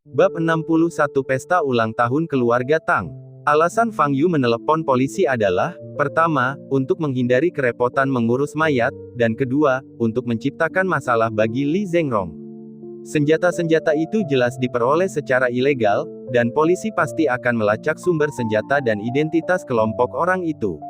Bab 61 Pesta Ulang Tahun Keluarga Tang. Alasan Fang Yu menelepon polisi adalah, pertama, untuk menghindari kerepotan mengurus mayat, dan kedua, untuk menciptakan masalah bagi Li Zhengrong. Senjata-senjata itu jelas diperoleh secara ilegal, dan polisi pasti akan melacak sumber senjata dan identitas kelompok orang itu.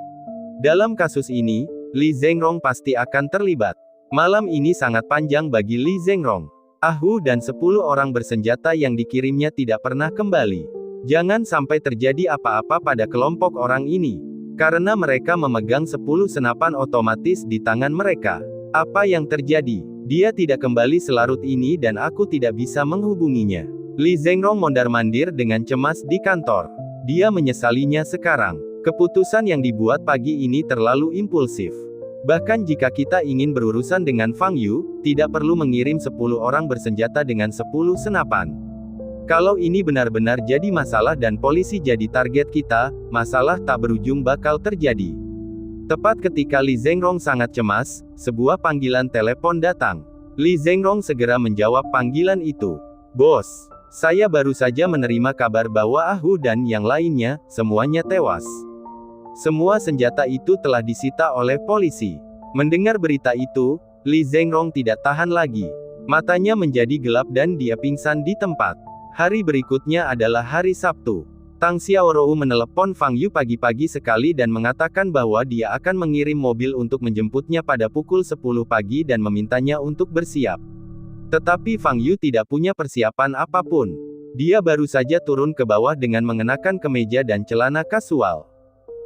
Dalam kasus ini, Li Zhengrong pasti akan terlibat. Malam ini sangat panjang bagi Li Zhengrong. Hu dan 10 orang bersenjata yang dikirimnya tidak pernah kembali. Jangan sampai terjadi apa-apa pada kelompok orang ini. Karena mereka memegang 10 senapan otomatis di tangan mereka. Apa yang terjadi? Dia tidak kembali selarut ini dan aku tidak bisa menghubunginya. Li Zhengrong mondar-mandir dengan cemas di kantor. Dia menyesalinya sekarang. Keputusan yang dibuat pagi ini terlalu impulsif. Bahkan jika kita ingin berurusan dengan Fang Yu, tidak perlu mengirim 10 orang bersenjata dengan 10 senapan. Kalau ini benar-benar jadi masalah dan polisi jadi target kita, masalah tak berujung bakal terjadi. Tepat ketika Li Zhengrong sangat cemas, sebuah panggilan telepon datang. Li Zhengrong segera menjawab panggilan itu. "Bos, saya baru saja menerima kabar bahwa Hu dan yang lainnya, semuanya tewas. Semua senjata itu telah disita oleh polisi." Mendengar berita itu, Li Zhengrong tidak tahan lagi. Matanya menjadi gelap dan dia pingsan di tempat. Hari berikutnya adalah hari Sabtu. Tang Xiaorou menelepon Fang Yu pagi-pagi sekali dan mengatakan bahwa dia akan mengirim mobil untuk menjemputnya pada pukul 10 pagi dan memintanya untuk bersiap. Tetapi Fang Yu tidak punya persiapan apapun. Dia baru saja turun ke bawah dengan mengenakan kemeja dan celana kasual.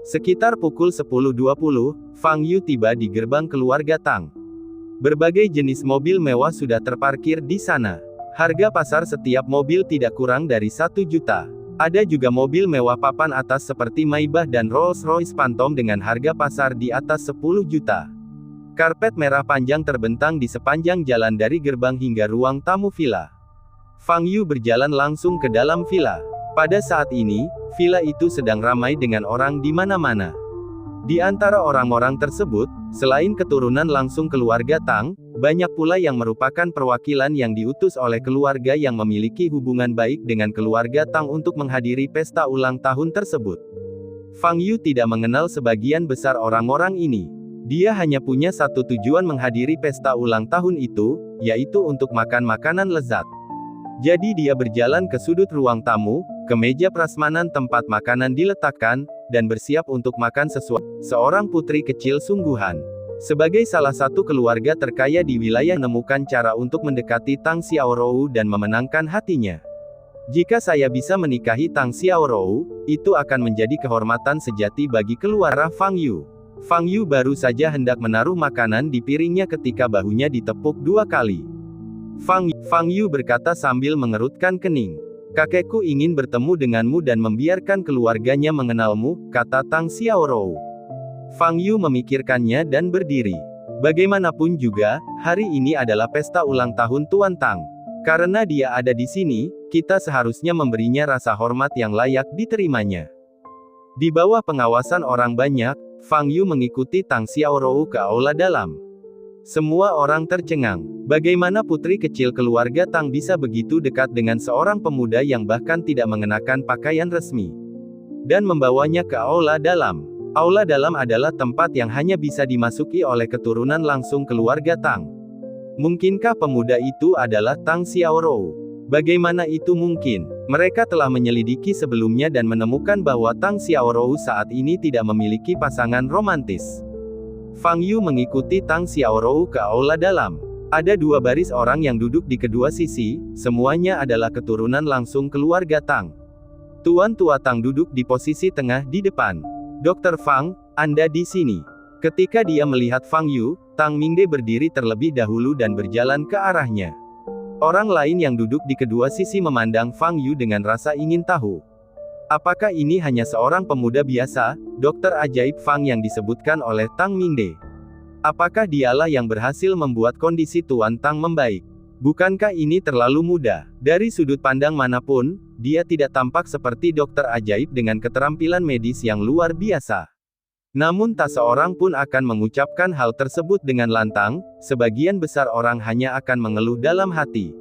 Sekitar pukul 10.20, Fang Yu tiba di gerbang keluarga Tang. Berbagai jenis mobil mewah sudah terparkir di sana. Harga pasar setiap mobil tidak kurang dari 1 juta. Ada juga mobil mewah papan atas seperti Maybach dan Rolls-Royce Phantom dengan harga pasar di atas 10 juta. Karpet merah panjang terbentang di sepanjang jalan dari gerbang hingga ruang tamu villa. Fang Yu berjalan langsung ke dalam villa. Pada saat ini, villa itu sedang ramai dengan orang di mana-mana. Di antara orang-orang tersebut, selain keturunan langsung keluarga Tang, banyak pula yang merupakan perwakilan yang diutus oleh keluarga yang memiliki hubungan baik dengan keluarga Tang untuk menghadiri pesta ulang tahun tersebut. Fang Yu tidak mengenal sebagian besar orang-orang ini. Dia hanya punya satu tujuan menghadiri pesta ulang tahun itu, yaitu untuk makan makanan lezat. Jadi dia berjalan ke sudut ruang tamu, ke meja prasmanan tempat makanan diletakkan, dan bersiap untuk makan sesuatu. Seorang putri kecil sungguhan. Sebagai salah satu keluarga terkaya di wilayah menemukan cara untuk mendekati Tang Xiaorou dan memenangkan hatinya. Jika saya bisa menikahi Tang Xiaorou, itu akan menjadi kehormatan sejati bagi keluarga Fang Yu. Fang Yu baru saja hendak menaruh makanan di piringnya ketika bahunya ditepuk 2 kali. Fang Yu berkata sambil mengerutkan kening. "Kakekku ingin bertemu denganmu dan membiarkan keluarganya mengenalmu," kata Tang Xiaorou. Fang Yu memikirkannya dan berdiri. Bagaimanapun juga, hari ini adalah pesta ulang tahun Tuan Tang. Karena dia ada di sini, kita seharusnya memberinya rasa hormat yang layak diterimanya. Di bawah pengawasan orang banyak, Fang Yu mengikuti Tang Xiaorou ke aula dalam. Semua orang tercengang. Bagaimana putri kecil keluarga Tang bisa begitu dekat dengan seorang pemuda yang bahkan tidak mengenakan pakaian resmi. Dan membawanya ke aula dalam. Aula dalam adalah tempat yang hanya bisa dimasuki oleh keturunan langsung keluarga Tang. Mungkinkah pemuda itu adalah Tang Xiaorou? Bagaimana itu mungkin? Mereka telah menyelidiki sebelumnya dan menemukan bahwa Tang Xiaorou saat ini tidak memiliki pasangan romantis. Fang Yu mengikuti Tang Xiaorou ke aula dalam. Ada 2 baris orang yang duduk di kedua sisi, semuanya adalah keturunan langsung keluarga Tang. Tuan Tua Tang duduk di posisi tengah di depan. "Dr. Fang, Anda di sini." Ketika dia melihat Fang Yu, Tang Mingde berdiri terlebih dahulu dan berjalan ke arahnya. Orang lain yang duduk di kedua sisi memandang Fang Yu dengan rasa ingin tahu. Apakah ini hanya seorang pemuda biasa, dokter ajaib Fang yang disebutkan oleh Tang Mingde? Apakah dialah yang berhasil membuat kondisi Tuan Tang membaik? Bukankah ini terlalu mudah? Dari sudut pandang manapun, dia tidak tampak seperti dokter ajaib dengan keterampilan medis yang luar biasa. Namun tak seorang pun akan mengucapkan hal tersebut dengan lantang, sebagian besar orang hanya akan mengeluh dalam hati.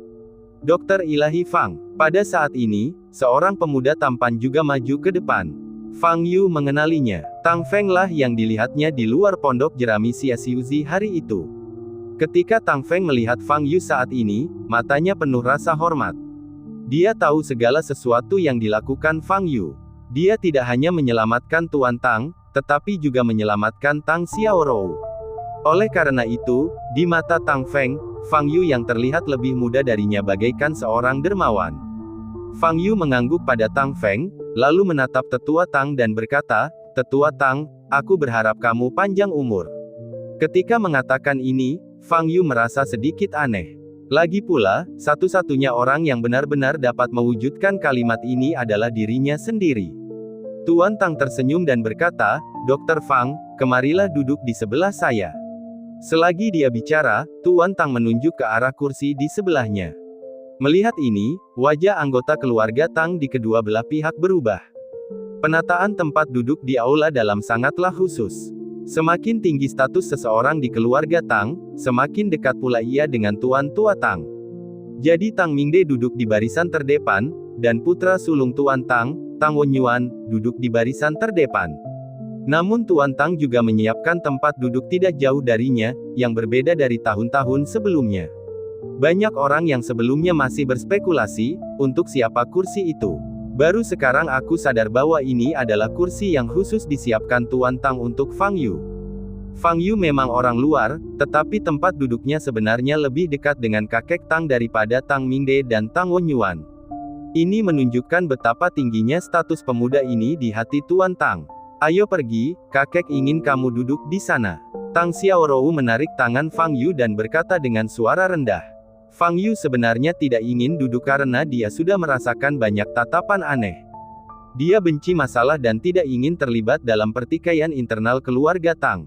Dokter Ilahi Fang. Pada saat ini, seorang pemuda tampan juga maju ke depan. Fang Yu mengenalinya. Tang Feng lah yang dilihatnya di luar pondok jerami Xiaxiuzi hari itu. Ketika Tang Feng melihat Fang Yu saat ini, matanya penuh rasa hormat. Dia tahu segala sesuatu yang dilakukan Fang Yu. Dia tidak hanya menyelamatkan Tuan Tang, tetapi juga menyelamatkan Tang Xiaorou. Oleh karena itu, di mata Tang Feng, Fang Yu yang terlihat lebih muda darinya bagaikan seorang dermawan. Fang Yu mengangguk pada Tang Feng, lalu menatap Tetua Tang dan berkata, "Tetua Tang, aku berharap kamu panjang umur." Ketika mengatakan ini, Fang Yu merasa sedikit aneh. Lagi pula, satu-satunya orang yang benar-benar dapat mewujudkan kalimat ini adalah dirinya sendiri. Tuan Tang tersenyum dan berkata, "Dokter Fang, kemarilah duduk di sebelah saya." Selagi dia bicara, Tuan Tang menunjuk ke arah kursi di sebelahnya. Melihat ini, wajah anggota keluarga Tang di kedua belah pihak berubah. Penataan tempat duduk di aula dalam sangatlah khusus. Semakin tinggi status seseorang di keluarga Tang, semakin dekat pula ia dengan Tuan Tua Tang. Jadi Tang Mingde duduk di barisan terdepan, dan putra sulung Tuan Tang, Tang Wenyuan, duduk di barisan terdepan. Namun Tuan Tang juga menyiapkan tempat duduk tidak jauh darinya, yang berbeda dari tahun-tahun sebelumnya. Banyak orang yang sebelumnya masih berspekulasi, untuk siapa kursi itu. Baru sekarang aku sadar bahwa ini adalah kursi yang khusus disiapkan Tuan Tang untuk Fang Yu. Fang Yu memang orang luar, tetapi tempat duduknya sebenarnya lebih dekat dengan kakek Tang daripada Tang Mingde dan Tang Wenyuan. Ini menunjukkan betapa tingginya status pemuda ini di hati Tuan Tang. "Ayo pergi, kakek ingin kamu duduk di sana." Tang Xiaorou menarik tangan Fang Yu dan berkata dengan suara rendah. Fang Yu sebenarnya tidak ingin duduk karena dia sudah merasakan banyak tatapan aneh. Dia benci masalah dan tidak ingin terlibat dalam pertikaian internal keluarga Tang.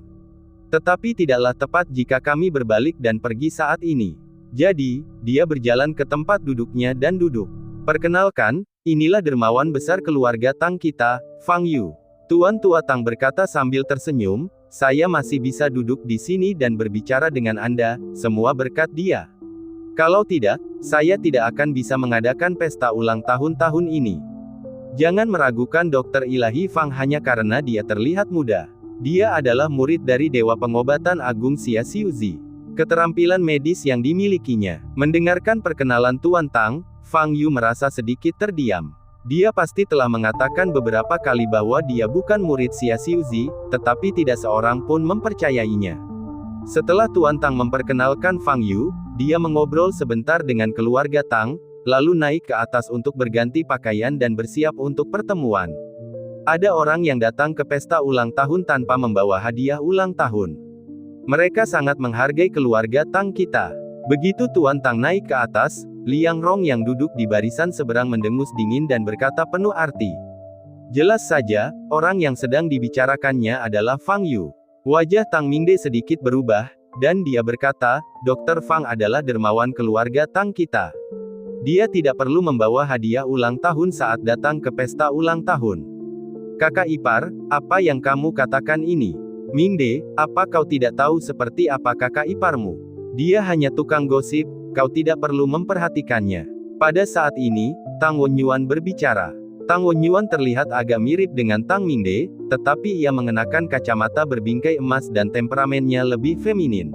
Tetapi tidaklah tepat jika kami berbalik dan pergi saat ini. Jadi, dia berjalan ke tempat duduknya dan duduk. "Perkenalkan, inilah dermawan besar keluarga Tang kita, Fang Yu." Tuan Tua Tang berkata sambil tersenyum, "Saya masih bisa duduk di sini dan berbicara dengan Anda, semua berkat dia. Kalau tidak, saya tidak akan bisa mengadakan pesta ulang tahun tahun ini." Jangan meragukan Dokter Ilahi Fang hanya karena dia terlihat muda. Dia adalah murid dari Dewa Pengobatan Agung Xiaxiuzi. Keterampilan medis yang dimilikinya. Mendengarkan perkenalan Tuan Tang, Fang Yu merasa sedikit terdiam. Dia pasti telah mengatakan beberapa kali bahwa dia bukan murid Xiaxiuzi, tetapi tidak seorang pun mempercayainya. Setelah Tuan Tang memperkenalkan Fang Yu, dia mengobrol sebentar dengan keluarga Tang, lalu naik ke atas untuk berganti pakaian dan bersiap untuk pertemuan. Ada orang yang datang ke pesta ulang tahun tanpa membawa hadiah ulang tahun. Mereka sangat menghargai keluarga Tang kita. Begitu Tuan Tang naik ke atas, Liang Rong yang duduk di barisan seberang mendengus dingin dan berkata penuh arti. Jelas saja, orang yang sedang dibicarakannya adalah Fang Yu. Wajah Tang Mingde sedikit berubah, dan dia berkata, "Dokter Fang adalah dermawan keluarga Tang kita. Dia tidak perlu membawa hadiah ulang tahun saat datang ke pesta ulang tahun." "Kakak ipar, apa yang kamu katakan ini? Mingde, apa kau tidak tahu seperti apa kakak iparmu? Dia hanya tukang gosip, kau tidak perlu memperhatikannya." Pada saat ini, Tang Wenyuan berbicara. Tang Wenyuan terlihat agak mirip dengan Tang Mingde, tetapi ia mengenakan kacamata berbingkai emas dan temperamennya lebih feminin.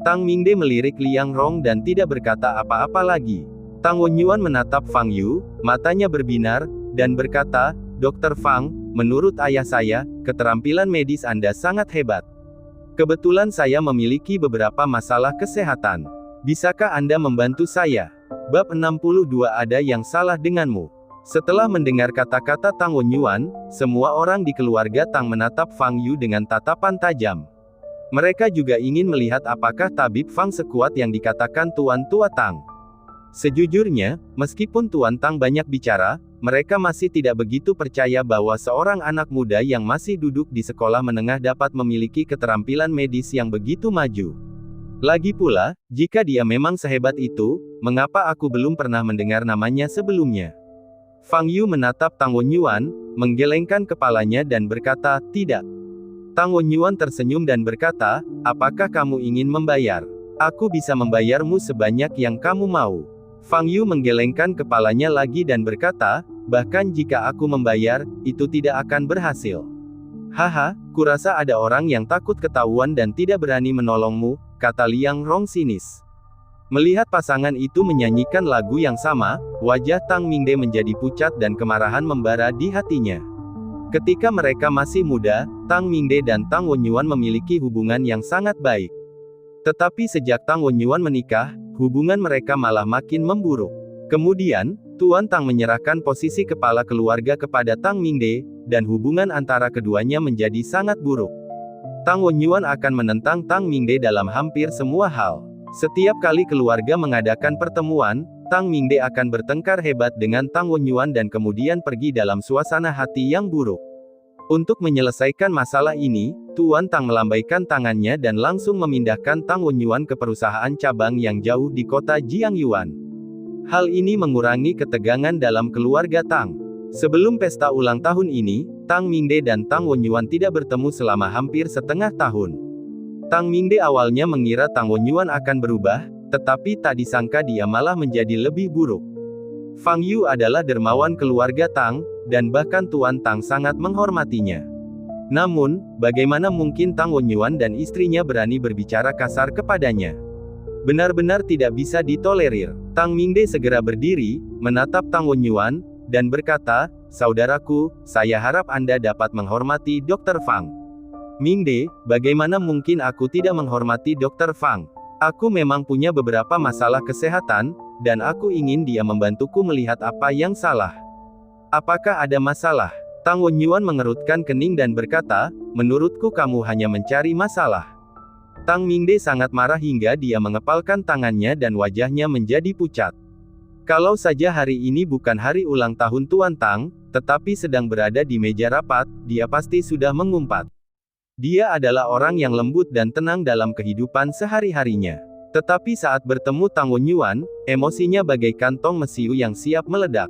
Tang Mingde melirik Liang Rong dan tidak berkata apa-apa lagi. Tang Wenyuan menatap Fang Yu, matanya berbinar, dan berkata, "Dokter Fang, menurut ayah saya, keterampilan medis Anda sangat hebat. Kebetulan saya memiliki beberapa masalah kesehatan. Bisakah Anda membantu saya?" Bab 62 Ada yang salah denganmu. Setelah mendengar kata-kata Tang Wenyuan, semua orang di keluarga Tang menatap Fang Yu dengan tatapan tajam. Mereka juga ingin melihat apakah tabib Fang sekuat yang dikatakan Tuan Tua Tang. Sejujurnya, meskipun Tuan Tang banyak bicara, mereka masih tidak begitu percaya bahwa seorang anak muda yang masih duduk di sekolah menengah dapat memiliki keterampilan medis yang begitu maju. Lagi pula, jika dia memang sehebat itu, mengapa aku belum pernah mendengar namanya sebelumnya? Fang Yu menatap Tang Wenyuan, menggelengkan kepalanya dan berkata, "Tidak." Tang Wenyuan tersenyum dan berkata, "Apakah kamu ingin membayar? Aku bisa membayarmu sebanyak yang kamu mau." Fang Yu menggelengkan kepalanya lagi dan berkata, bahkan jika aku membayar, itu tidak akan berhasil. Haha, kurasa ada orang yang takut ketahuan dan tidak berani menolongmu, kata Liang Rong sinis. Melihat pasangan itu menyanyikan lagu yang sama, wajah Tang Mingde menjadi pucat dan kemarahan membara di hatinya. Ketika mereka masih muda, Tang Mingde dan Tang Wenyuan memiliki hubungan yang sangat baik. Tetapi sejak Tang Wenyuan menikah, hubungan mereka malah makin memburuk. Kemudian, Tuan Tang menyerahkan posisi kepala keluarga kepada Tang Mingde, dan hubungan antara keduanya menjadi sangat buruk. Tang Wenyuan akan menentang Tang Mingde dalam hampir semua hal. Setiap kali keluarga mengadakan pertemuan, Tang Mingde akan bertengkar hebat dengan Tang Wenyuan dan kemudian pergi dalam suasana hati yang buruk. Untuk menyelesaikan masalah ini, Tuan Tang melambaikan tangannya dan langsung memindahkan Tang Wenyuan ke perusahaan cabang yang jauh di kota Jiangyuan. Hal ini mengurangi ketegangan dalam keluarga Tang. Sebelum pesta ulang tahun ini, Tang Mingde dan Tang Wenyuan tidak bertemu selama hampir setengah tahun. Tang Mingde awalnya mengira Tang Wenyuan akan berubah, tetapi tak disangka dia malah menjadi lebih buruk. Fang Yu adalah dermawan keluarga Tang, dan bahkan Tuan Tang sangat menghormatinya. Namun, bagaimana mungkin Tang Wenyuan dan istrinya berani berbicara kasar kepadanya? Benar-benar tidak bisa ditolerir. Tang Mingde segera berdiri, menatap Tang Wenyuan, dan berkata, saudaraku, saya harap Anda dapat menghormati Dr. Fang. Mingde, bagaimana mungkin aku tidak menghormati Dr. Fang? Aku memang punya beberapa masalah kesehatan, dan aku ingin dia membantuku melihat apa yang salah. Apakah ada masalah? Tang Wenyuan mengerutkan kening dan berkata, menurutku kamu hanya mencari masalah. Tang Mingde sangat marah hingga dia mengepalkan tangannya dan wajahnya menjadi pucat. Kalau saja hari ini bukan hari ulang tahun Tuan Tang, tetapi sedang berada di meja rapat, dia pasti sudah mengumpat. Dia adalah orang yang lembut dan tenang dalam kehidupan sehari-harinya. Tetapi saat bertemu Tang Wenyuan, emosinya bagaikan tong mesiu yang siap meledak.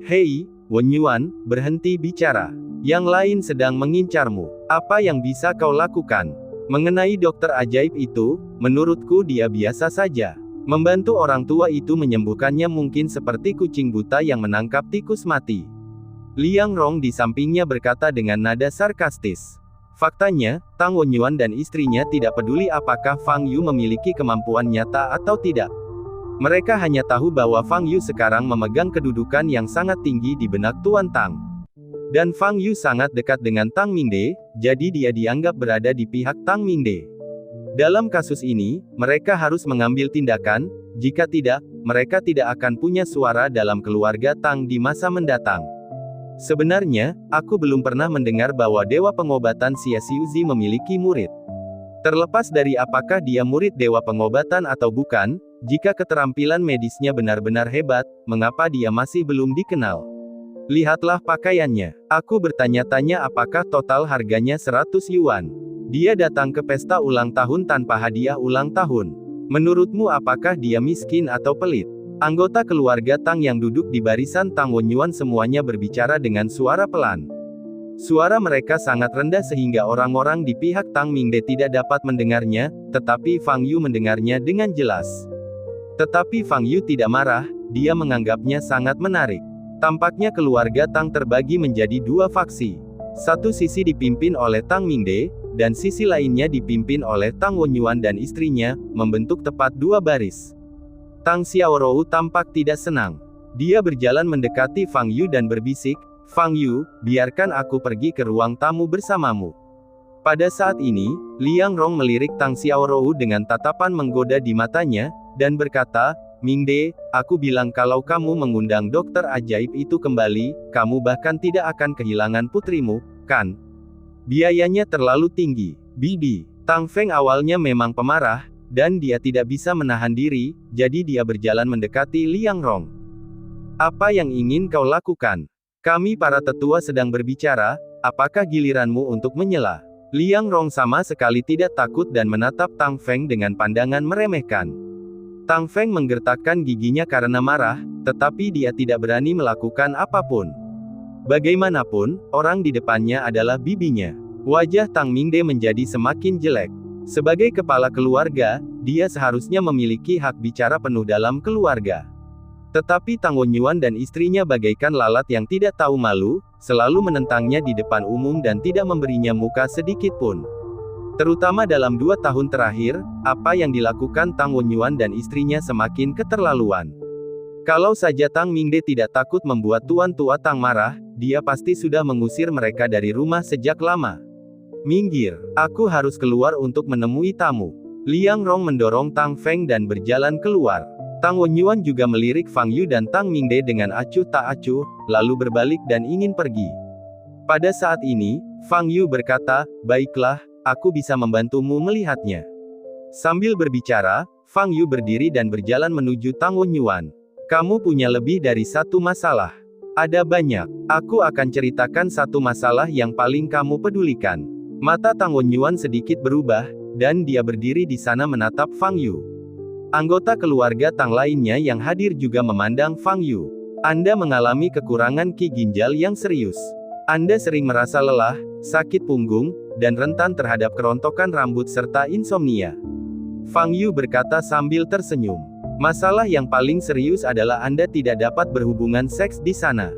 Hei, Wenyuan, berhenti bicara. Yang lain sedang mengincarmu. Apa yang bisa kau lakukan? Mengenai dokter ajaib itu, menurutku dia biasa saja. Membantu orang tua itu menyembuhkannya mungkin seperti kucing buta yang menangkap tikus mati. Liang Rong di sampingnya berkata dengan nada sarkastis. Faktanya, Tang Wenyuan dan istrinya tidak peduli apakah Fang Yu memiliki kemampuan nyata atau tidak. Mereka hanya tahu bahwa Fang Yu sekarang memegang kedudukan yang sangat tinggi di benak Tuan Tang. Dan Fang Yu sangat dekat dengan Tang Mingde, jadi dia dianggap berada di pihak Tang Mingde. Dalam kasus ini, mereka harus mengambil tindakan, jika tidak, mereka tidak akan punya suara dalam keluarga Tang di masa mendatang. Sebenarnya, aku belum pernah mendengar bahwa Dewa Pengobatan Xia Xiuzi memiliki murid. Terlepas dari apakah dia murid Dewa Pengobatan atau bukan, jika keterampilan medisnya benar-benar hebat, mengapa dia masih belum dikenal? Lihatlah pakaiannya. Aku bertanya-tanya apakah total harganya 100 yuan. Dia datang ke pesta ulang tahun tanpa hadiah ulang tahun. Menurutmu apakah dia miskin atau pelit? Anggota keluarga Tang yang duduk di barisan Tang Wenyuan semuanya berbicara dengan suara pelan. Suara mereka sangat rendah sehingga orang-orang di pihak Tang Mingde tidak dapat mendengarnya, tetapi Fang Yu mendengarnya dengan jelas. Tetapi Fang Yu tidak marah, dia menganggapnya sangat menarik. Tampaknya keluarga Tang terbagi menjadi dua faksi. Satu sisi dipimpin oleh Tang Mingde, dan sisi lainnya dipimpin oleh Tang Wenyuan dan istrinya, membentuk tepat dua baris. Tang Xiaorou tampak tidak senang. Dia berjalan mendekati Fang Yu dan berbisik, Fang Yu, biarkan aku pergi ke ruang tamu bersamamu. Pada saat ini, Liang Rong melirik Tang Xiaorou dengan tatapan menggoda di matanya, dan berkata, Mingde, aku bilang kalau kamu mengundang dokter ajaib itu kembali, kamu bahkan tidak akan kehilangan putrimu, kan? Biayanya terlalu tinggi. Bibi, Tang Feng awalnya memang pemarah, dan dia tidak bisa menahan diri, jadi dia berjalan mendekati Liang Rong. Apa yang ingin kau lakukan? Kami para tetua sedang berbicara, apakah giliranmu untuk menyela? Liang Rong sama sekali tidak takut dan menatap Tang Feng dengan pandangan meremehkan. Tang Feng menggertakkan giginya karena marah, tetapi dia tidak berani melakukan apapun. Bagaimanapun, orang di depannya adalah bibinya. Wajah Tang Mingde menjadi semakin jelek. Sebagai kepala keluarga, dia seharusnya memiliki hak bicara penuh dalam keluarga. Tetapi Tang Wenyuan dan istrinya bagaikan lalat yang tidak tahu malu, selalu menentangnya di depan umum dan tidak memberinya muka sedikit pun. Terutama dalam 2 tahun terakhir, apa yang dilakukan Tang Wenyuan dan istrinya semakin keterlaluan. Kalau saja Tang Mingde tidak takut membuat Tuan Tua Tang marah, dia pasti sudah mengusir mereka dari rumah sejak lama. Minggir, aku harus keluar untuk menemui tamu. Liang Rong mendorong Tang Feng dan berjalan keluar. Tang Wenyuan juga melirik Fang Yu dan Tang Mingde dengan acuh tak acuh, lalu berbalik dan ingin pergi. Pada saat ini, Fang Yu berkata, "Baiklah, aku bisa membantumu melihatnya." Sambil berbicara, Fang Yu berdiri dan berjalan menuju Tang Wenyuan. "Kamu punya lebih dari satu masalah." "Ada banyak. Aku akan ceritakan satu masalah yang paling kamu pedulikan." Mata Tang Wenyuan sedikit berubah, dan dia berdiri di sana menatap Fang Yu. Anggota keluarga Tang lainnya yang hadir juga memandang Fang Yu. "Anda mengalami kekurangan ki ginjal yang serius. Anda sering merasa lelah, sakit punggung, dan rentan terhadap kerontokan rambut serta insomnia." Fang Yu berkata sambil tersenyum. "Masalah yang paling serius adalah Anda tidak dapat berhubungan seks di sana.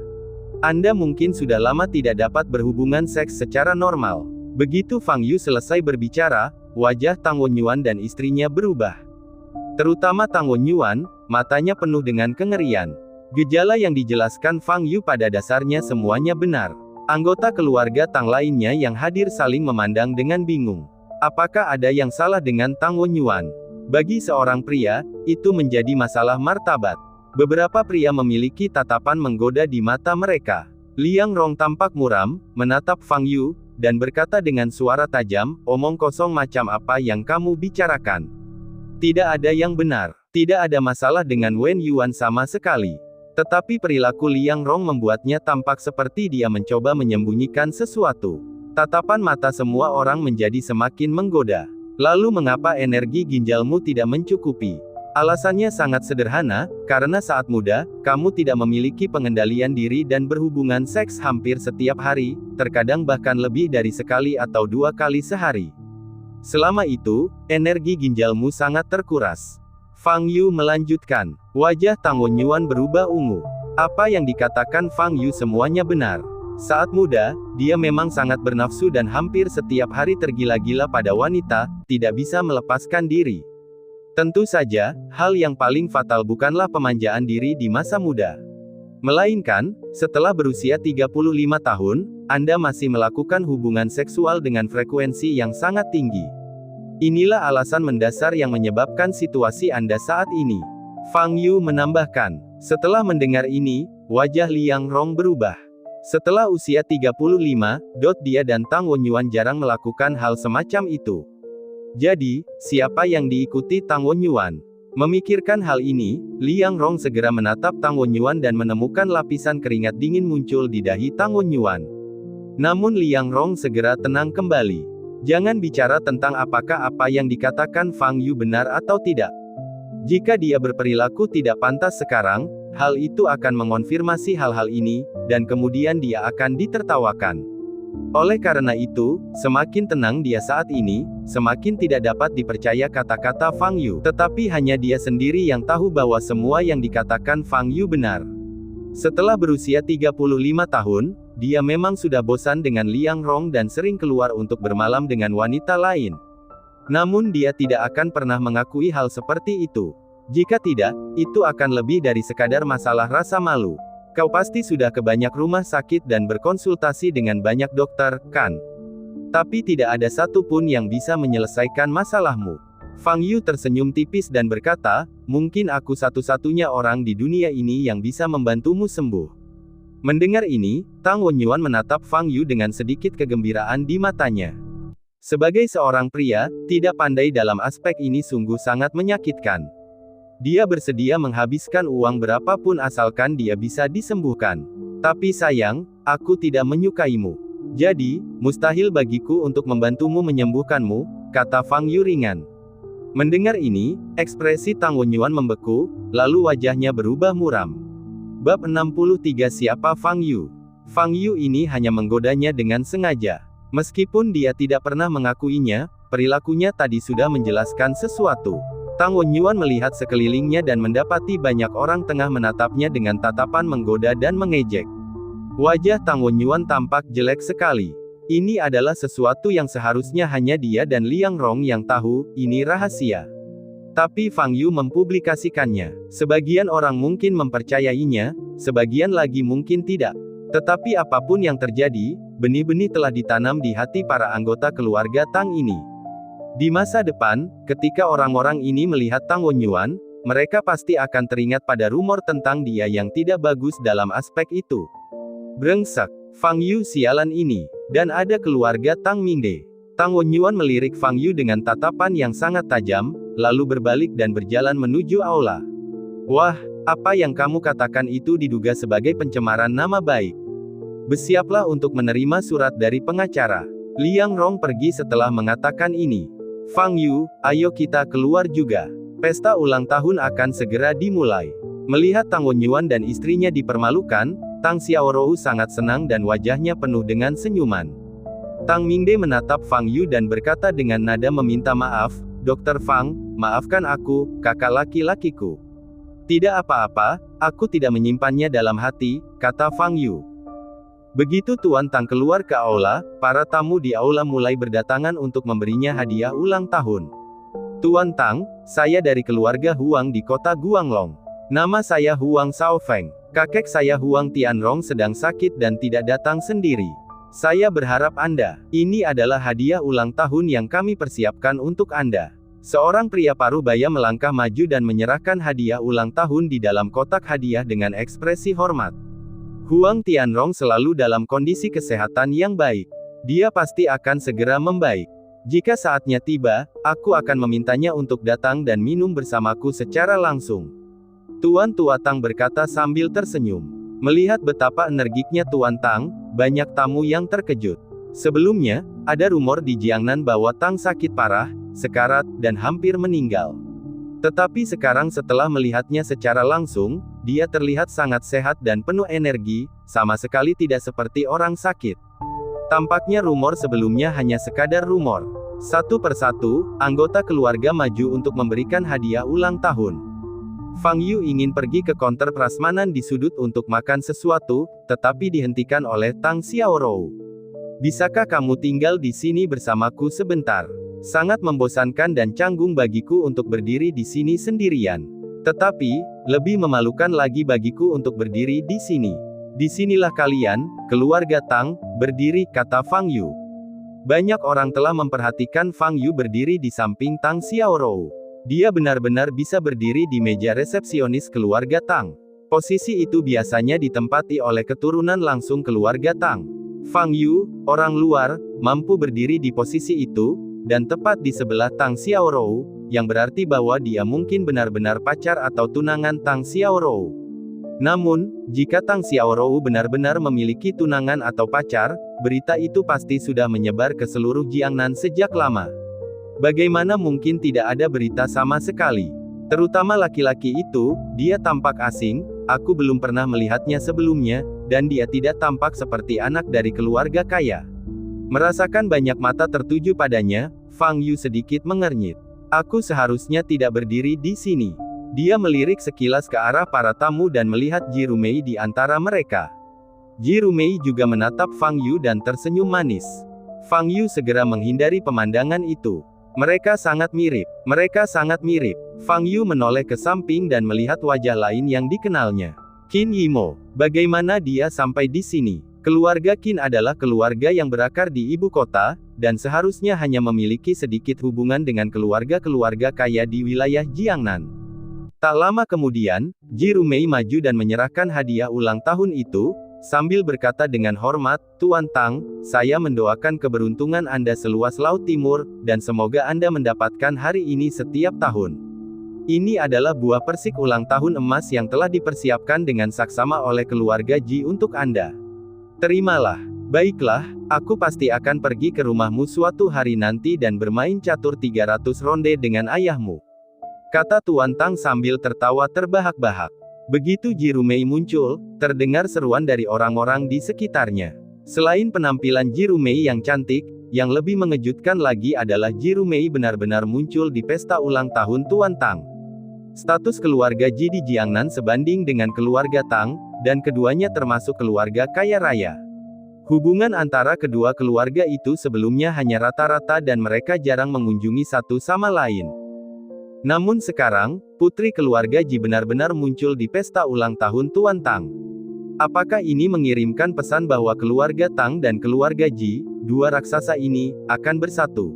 Anda mungkin sudah lama tidak dapat berhubungan seks secara normal." Begitu Fang Yu selesai berbicara, wajah Tang Wenyuan dan istrinya berubah. Terutama Tang Wenyuan, matanya penuh dengan kengerian. Gejala yang dijelaskan Fang Yu pada dasarnya semuanya benar. Anggota keluarga Tang lainnya yang hadir saling memandang dengan bingung. Apakah ada yang salah dengan Tang Wenyuan? Bagi seorang pria, itu menjadi masalah martabat. Beberapa pria memiliki tatapan menggoda di mata mereka. Liang Rong tampak muram, menatap Fang Yu, dan berkata dengan suara tajam, "Omong kosong macam apa yang kamu bicarakan? Tidak ada yang benar. Tidak ada masalah dengan Wen Yuan sama sekali." Tetapi perilaku Liang Rong membuatnya tampak seperti dia mencoba menyembunyikan sesuatu. Tatapan mata semua orang menjadi semakin menggoda. "Lalu mengapa energi ginjalmu tidak mencukupi?" Alasannya sangat sederhana, karena saat muda, kamu tidak memiliki pengendalian diri dan berhubungan seks hampir setiap hari, terkadang bahkan lebih dari sekali atau 2 kali sehari. Selama itu, energi ginjalmu sangat terkuras. Fang Yu melanjutkan. Wajah Tang Wenyuan berubah ungu. Apa yang dikatakan Fang Yu semuanya benar. Saat muda, dia memang sangat bernafsu dan hampir setiap hari tergila-gila pada wanita, tidak bisa melepaskan diri. Tentu saja, hal yang paling fatal bukanlah pemanjaan diri di masa muda. Melainkan, setelah berusia 35 tahun, Anda masih melakukan hubungan seksual dengan frekuensi yang sangat tinggi. Inilah alasan mendasar yang menyebabkan situasi Anda saat ini. Fang Yu menambahkan. Setelah mendengar ini, wajah Liang Rong berubah. Setelah usia 35, dia dan Tang Wenyuan jarang melakukan hal semacam itu. Jadi, siapa yang diikuti Tang Wenyuan? Memikirkan hal ini, Liang Rong segera menatap Tang Wenyuan dan menemukan lapisan keringat dingin muncul di dahi Tang Wenyuan. Namun Liang Rong segera tenang kembali. Jangan bicara tentang apakah apa yang dikatakan Fang Yu benar atau tidak. Jika dia berperilaku tidak pantas sekarang, hal itu akan mengonfirmasi hal-hal ini, dan kemudian dia akan ditertawakan. Oleh karena itu, semakin tenang dia saat ini, semakin tidak dapat dipercaya kata-kata Fang Yu. Tetapi hanya dia sendiri yang tahu bahwa semua yang dikatakan Fang Yu benar. Setelah berusia 35 tahun, dia memang sudah bosan dengan Liang Rong dan sering keluar untuk bermalam dengan wanita lain. Namun dia tidak akan pernah mengakui hal seperti itu. Jika tidak, itu akan lebih dari sekadar masalah rasa malu. Kau pasti sudah ke banyak rumah sakit dan berkonsultasi dengan banyak dokter, kan? Tapi tidak ada satupun yang bisa menyelesaikan masalahmu. Fang Yu tersenyum tipis dan berkata, "Mungkin aku satu-satunya orang di dunia ini yang bisa membantumu sembuh." Mendengar ini, Tang Wenyuan menatap Fang Yu dengan sedikit kegembiraan di matanya. Sebagai seorang pria, tidak pandai dalam aspek ini sungguh sangat menyakitkan. Dia bersedia menghabiskan uang berapapun asalkan dia bisa disembuhkan. Tapi sayang, aku tidak menyukaimu. Jadi, mustahil bagiku untuk membantumu menyembuhkanmu, kata Fang Yu ringan. Mendengar ini, ekspresi Tang Wenyuan membeku, lalu wajahnya berubah muram. Bab 63 Siapa Fang Yu? Fang Yu ini hanya menggodanya dengan sengaja. Meskipun dia tidak pernah mengakuinya, perilakunya tadi sudah menjelaskan sesuatu. Tang Wenyuan melihat sekelilingnya dan mendapati banyak orang tengah menatapnya dengan tatapan menggoda dan mengejek. Wajah Tang Wenyuan tampak jelek sekali. Ini adalah sesuatu yang seharusnya hanya dia dan Liang Rong yang tahu, ini rahasia. Tapi Fang Yu mempublikasikannya. Sebagian orang mungkin mempercayainya, sebagian lagi mungkin tidak. Tetapi apapun yang terjadi, benih-benih telah ditanam di hati para anggota keluarga Tang ini. Di masa depan, ketika orang-orang ini melihat Tang Wenyuan, mereka pasti akan teringat pada rumor tentang dia yang tidak bagus dalam aspek itu. Brengsek, Fang Yu sialan ini. Dan ada keluarga Tang Mingde. Tang Wenyuan melirik Fang Yu dengan tatapan yang sangat tajam, lalu berbalik dan berjalan menuju aula. Wah, apa yang kamu katakan itu diduga sebagai pencemaran nama baik. Bersiaplah untuk menerima surat dari pengacara. Liang Rong pergi setelah mengatakan ini. Fang Yu, ayo kita keluar juga. Pesta ulang tahun akan segera dimulai. Melihat Tang Wenyuan dan istrinya dipermalukan, Tang Xiaorou sangat senang dan wajahnya penuh dengan senyuman. Tang Mingde menatap Fang Yu dan berkata dengan nada meminta maaf, Dr. Fang, maafkan aku, kakak laki-lakiku. Tidak apa-apa, aku tidak menyimpannya dalam hati, kata Fang Yu. Begitu Tuan Tang keluar ke aula, para tamu di aula mulai berdatangan untuk memberinya hadiah ulang tahun. Tuan Tang, saya dari keluarga Huang di kota Guanglong. Nama saya Huang Shaofeng. Kakek saya Huang Tianrong sedang sakit dan tidak datang sendiri. Saya berharap ini adalah hadiah ulang tahun yang kami persiapkan untuk Anda. Seorang pria paruh baya melangkah maju dan menyerahkan hadiah ulang tahun di dalam kotak hadiah dengan ekspresi hormat. Huang Tianrong selalu dalam kondisi kesehatan yang baik. Dia pasti akan segera membaik. Jika saatnya tiba, aku akan memintanya untuk datang dan minum bersamaku secara langsung. Tuan Tua Tang berkata sambil tersenyum. Melihat betapa energiknya Tuan Tang, banyak tamu yang terkejut. Sebelumnya, ada rumor di Jiangnan bahwa Tang sakit parah, sekarat, dan hampir meninggal. Tetapi sekarang setelah melihatnya secara langsung, dia terlihat sangat sehat dan penuh energi, sama sekali tidak seperti orang sakit. Tampaknya rumor sebelumnya hanya sekadar rumor. Satu persatu, anggota keluarga maju untuk memberikan hadiah ulang tahun. Fang Yu ingin pergi ke konter prasmanan di sudut untuk makan sesuatu, tetapi dihentikan oleh Tang Xiaorou. Bisakah kamu tinggal di sini bersamaku sebentar? Sangat membosankan dan canggung bagiku untuk berdiri di sini sendirian. Tetapi, lebih memalukan lagi bagiku untuk berdiri di sini. Disinilah kalian, keluarga Tang, berdiri, kata Fang Yu. Banyak orang telah memperhatikan Fang Yu berdiri di samping Tang Xiaorou. Dia benar-benar bisa berdiri di meja resepsionis keluarga Tang. Posisi itu biasanya ditempati oleh keturunan langsung keluarga Tang. Fang Yu, orang luar, mampu berdiri di posisi itu, dan tepat di sebelah Tang Xiaorou, yang berarti bahwa dia mungkin benar-benar pacar atau tunangan Tang Xiaorou. Namun, jika Tang Xiaorou benar-benar memiliki tunangan atau pacar, berita itu pasti sudah menyebar ke seluruh Jiangnan sejak lama. Bagaimana mungkin tidak ada berita sama sekali? Terutama laki-laki itu, dia tampak asing, aku belum pernah melihatnya sebelumnya, dan dia tidak tampak seperti anak dari keluarga kaya. Merasakan banyak mata tertuju padanya, Fang Yu sedikit mengernyit. Aku seharusnya tidak berdiri di sini. Dia melirik sekilas ke arah para tamu dan melihat Ji Rumei di antara mereka. Ji Rumei juga menatap Fang Yu dan tersenyum manis. Fang Yu segera menghindari pemandangan itu. Mereka sangat mirip. Mereka sangat mirip. Fang Yu menoleh ke samping dan melihat wajah lain yang dikenalnya. Qin Yimo. Bagaimana dia sampai di sini? Keluarga Qin adalah keluarga yang berakar di ibu kota, dan seharusnya hanya memiliki sedikit hubungan dengan keluarga-keluarga kaya di wilayah Jiangnan. Tak lama kemudian, Ji Rumei maju dan menyerahkan hadiah ulang tahun itu, sambil berkata dengan hormat, Tuan Tang, saya mendoakan keberuntungan Anda seluas Laut Timur, dan semoga Anda mendapatkan hari ini setiap tahun. Ini adalah buah persik ulang tahun emas yang telah dipersiapkan dengan saksama oleh keluarga Ji untuk Anda. Terimalah. Baiklah, aku pasti akan pergi ke rumahmu suatu hari nanti dan bermain catur 300 ronde dengan ayahmu. Kata Tuan Tang sambil tertawa terbahak-bahak. Begitu Ji Rumei muncul, terdengar seruan dari orang-orang di sekitarnya. Selain penampilan Ji Rumei yang cantik, yang lebih mengejutkan lagi adalah Ji Rumei benar-benar muncul di pesta ulang tahun Tuan Tang. Status keluarga Ji di Jiangnan sebanding dengan keluarga Tang, dan keduanya termasuk keluarga kaya raya. Hubungan antara kedua keluarga itu sebelumnya hanya rata-rata dan mereka jarang mengunjungi satu sama lain. Namun sekarang, putri keluarga Ji benar-benar muncul di pesta ulang tahun Tuan Tang. Apakah ini mengirimkan pesan bahwa keluarga Tang dan keluarga Ji, dua raksasa ini, akan bersatu?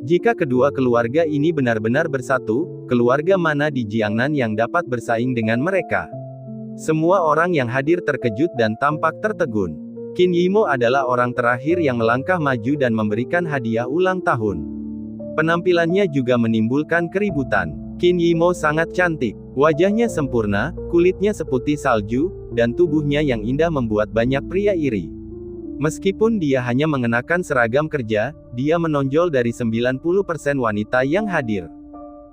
Jika kedua keluarga ini benar-benar bersatu, keluarga mana di Jiangnan yang dapat bersaing dengan mereka? Semua orang yang hadir terkejut dan tampak tertegun. Qin Yimo adalah orang terakhir yang melangkah maju dan memberikan hadiah ulang tahun. Penampilannya juga menimbulkan keributan. Qin Yimo sangat cantik. Wajahnya sempurna, kulitnya seputih salju, dan tubuhnya yang indah membuat banyak pria iri. Meskipun dia hanya mengenakan seragam kerja, dia menonjol dari 90% wanita yang hadir.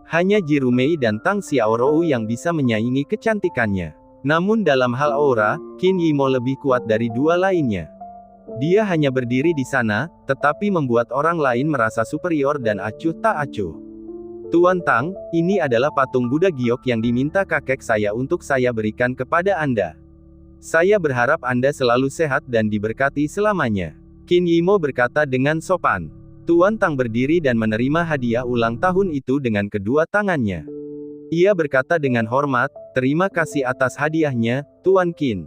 Hanya Ji Rumei dan Tang Xiaorou yang bisa menyaingi kecantikannya. Namun dalam hal aura, Qin Yimo lebih kuat dari dua lainnya. Dia hanya berdiri di sana, tetapi membuat orang lain merasa superior dan acuh tak acuh. Tuan Tang, ini adalah patung Buddha Giok yang diminta kakek saya untuk saya berikan kepada Anda. Saya berharap Anda selalu sehat dan diberkati selamanya. Qin Yimo berkata dengan sopan. Tuan Tang berdiri dan menerima hadiah ulang tahun itu dengan kedua tangannya. Ia berkata dengan hormat, terima kasih atas hadiahnya, Tuan Qin.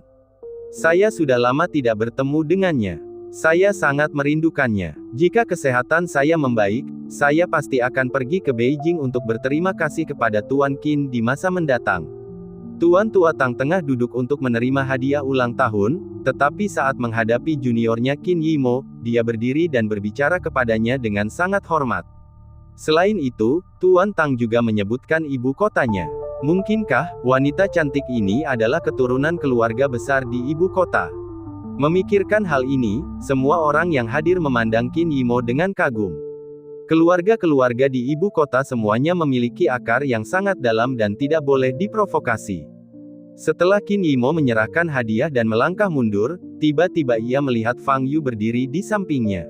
Saya sudah lama tidak bertemu dengannya. Saya sangat merindukannya. Jika kesehatan saya membaik, saya pasti akan pergi ke Beijing untuk berterima kasih kepada Tuan Qin di masa mendatang. Tuan Tua Tang tengah duduk untuk menerima hadiah ulang tahun, tetapi saat menghadapi juniornya Qin Yimo, dia berdiri dan berbicara kepadanya dengan sangat hormat. Selain itu, Tuan Tang juga menyebutkan ibu kotanya. Mungkinkah wanita cantik ini adalah keturunan keluarga besar di ibu kota? Memikirkan hal ini, semua orang yang hadir memandang Qin Yimo dengan kagum. Keluarga-keluarga di ibu kota semuanya memiliki akar yang sangat dalam dan tidak boleh diprovokasi. Setelah Qin Yimo menyerahkan hadiah dan melangkah mundur, tiba-tiba ia melihat Fang Yu berdiri di sampingnya.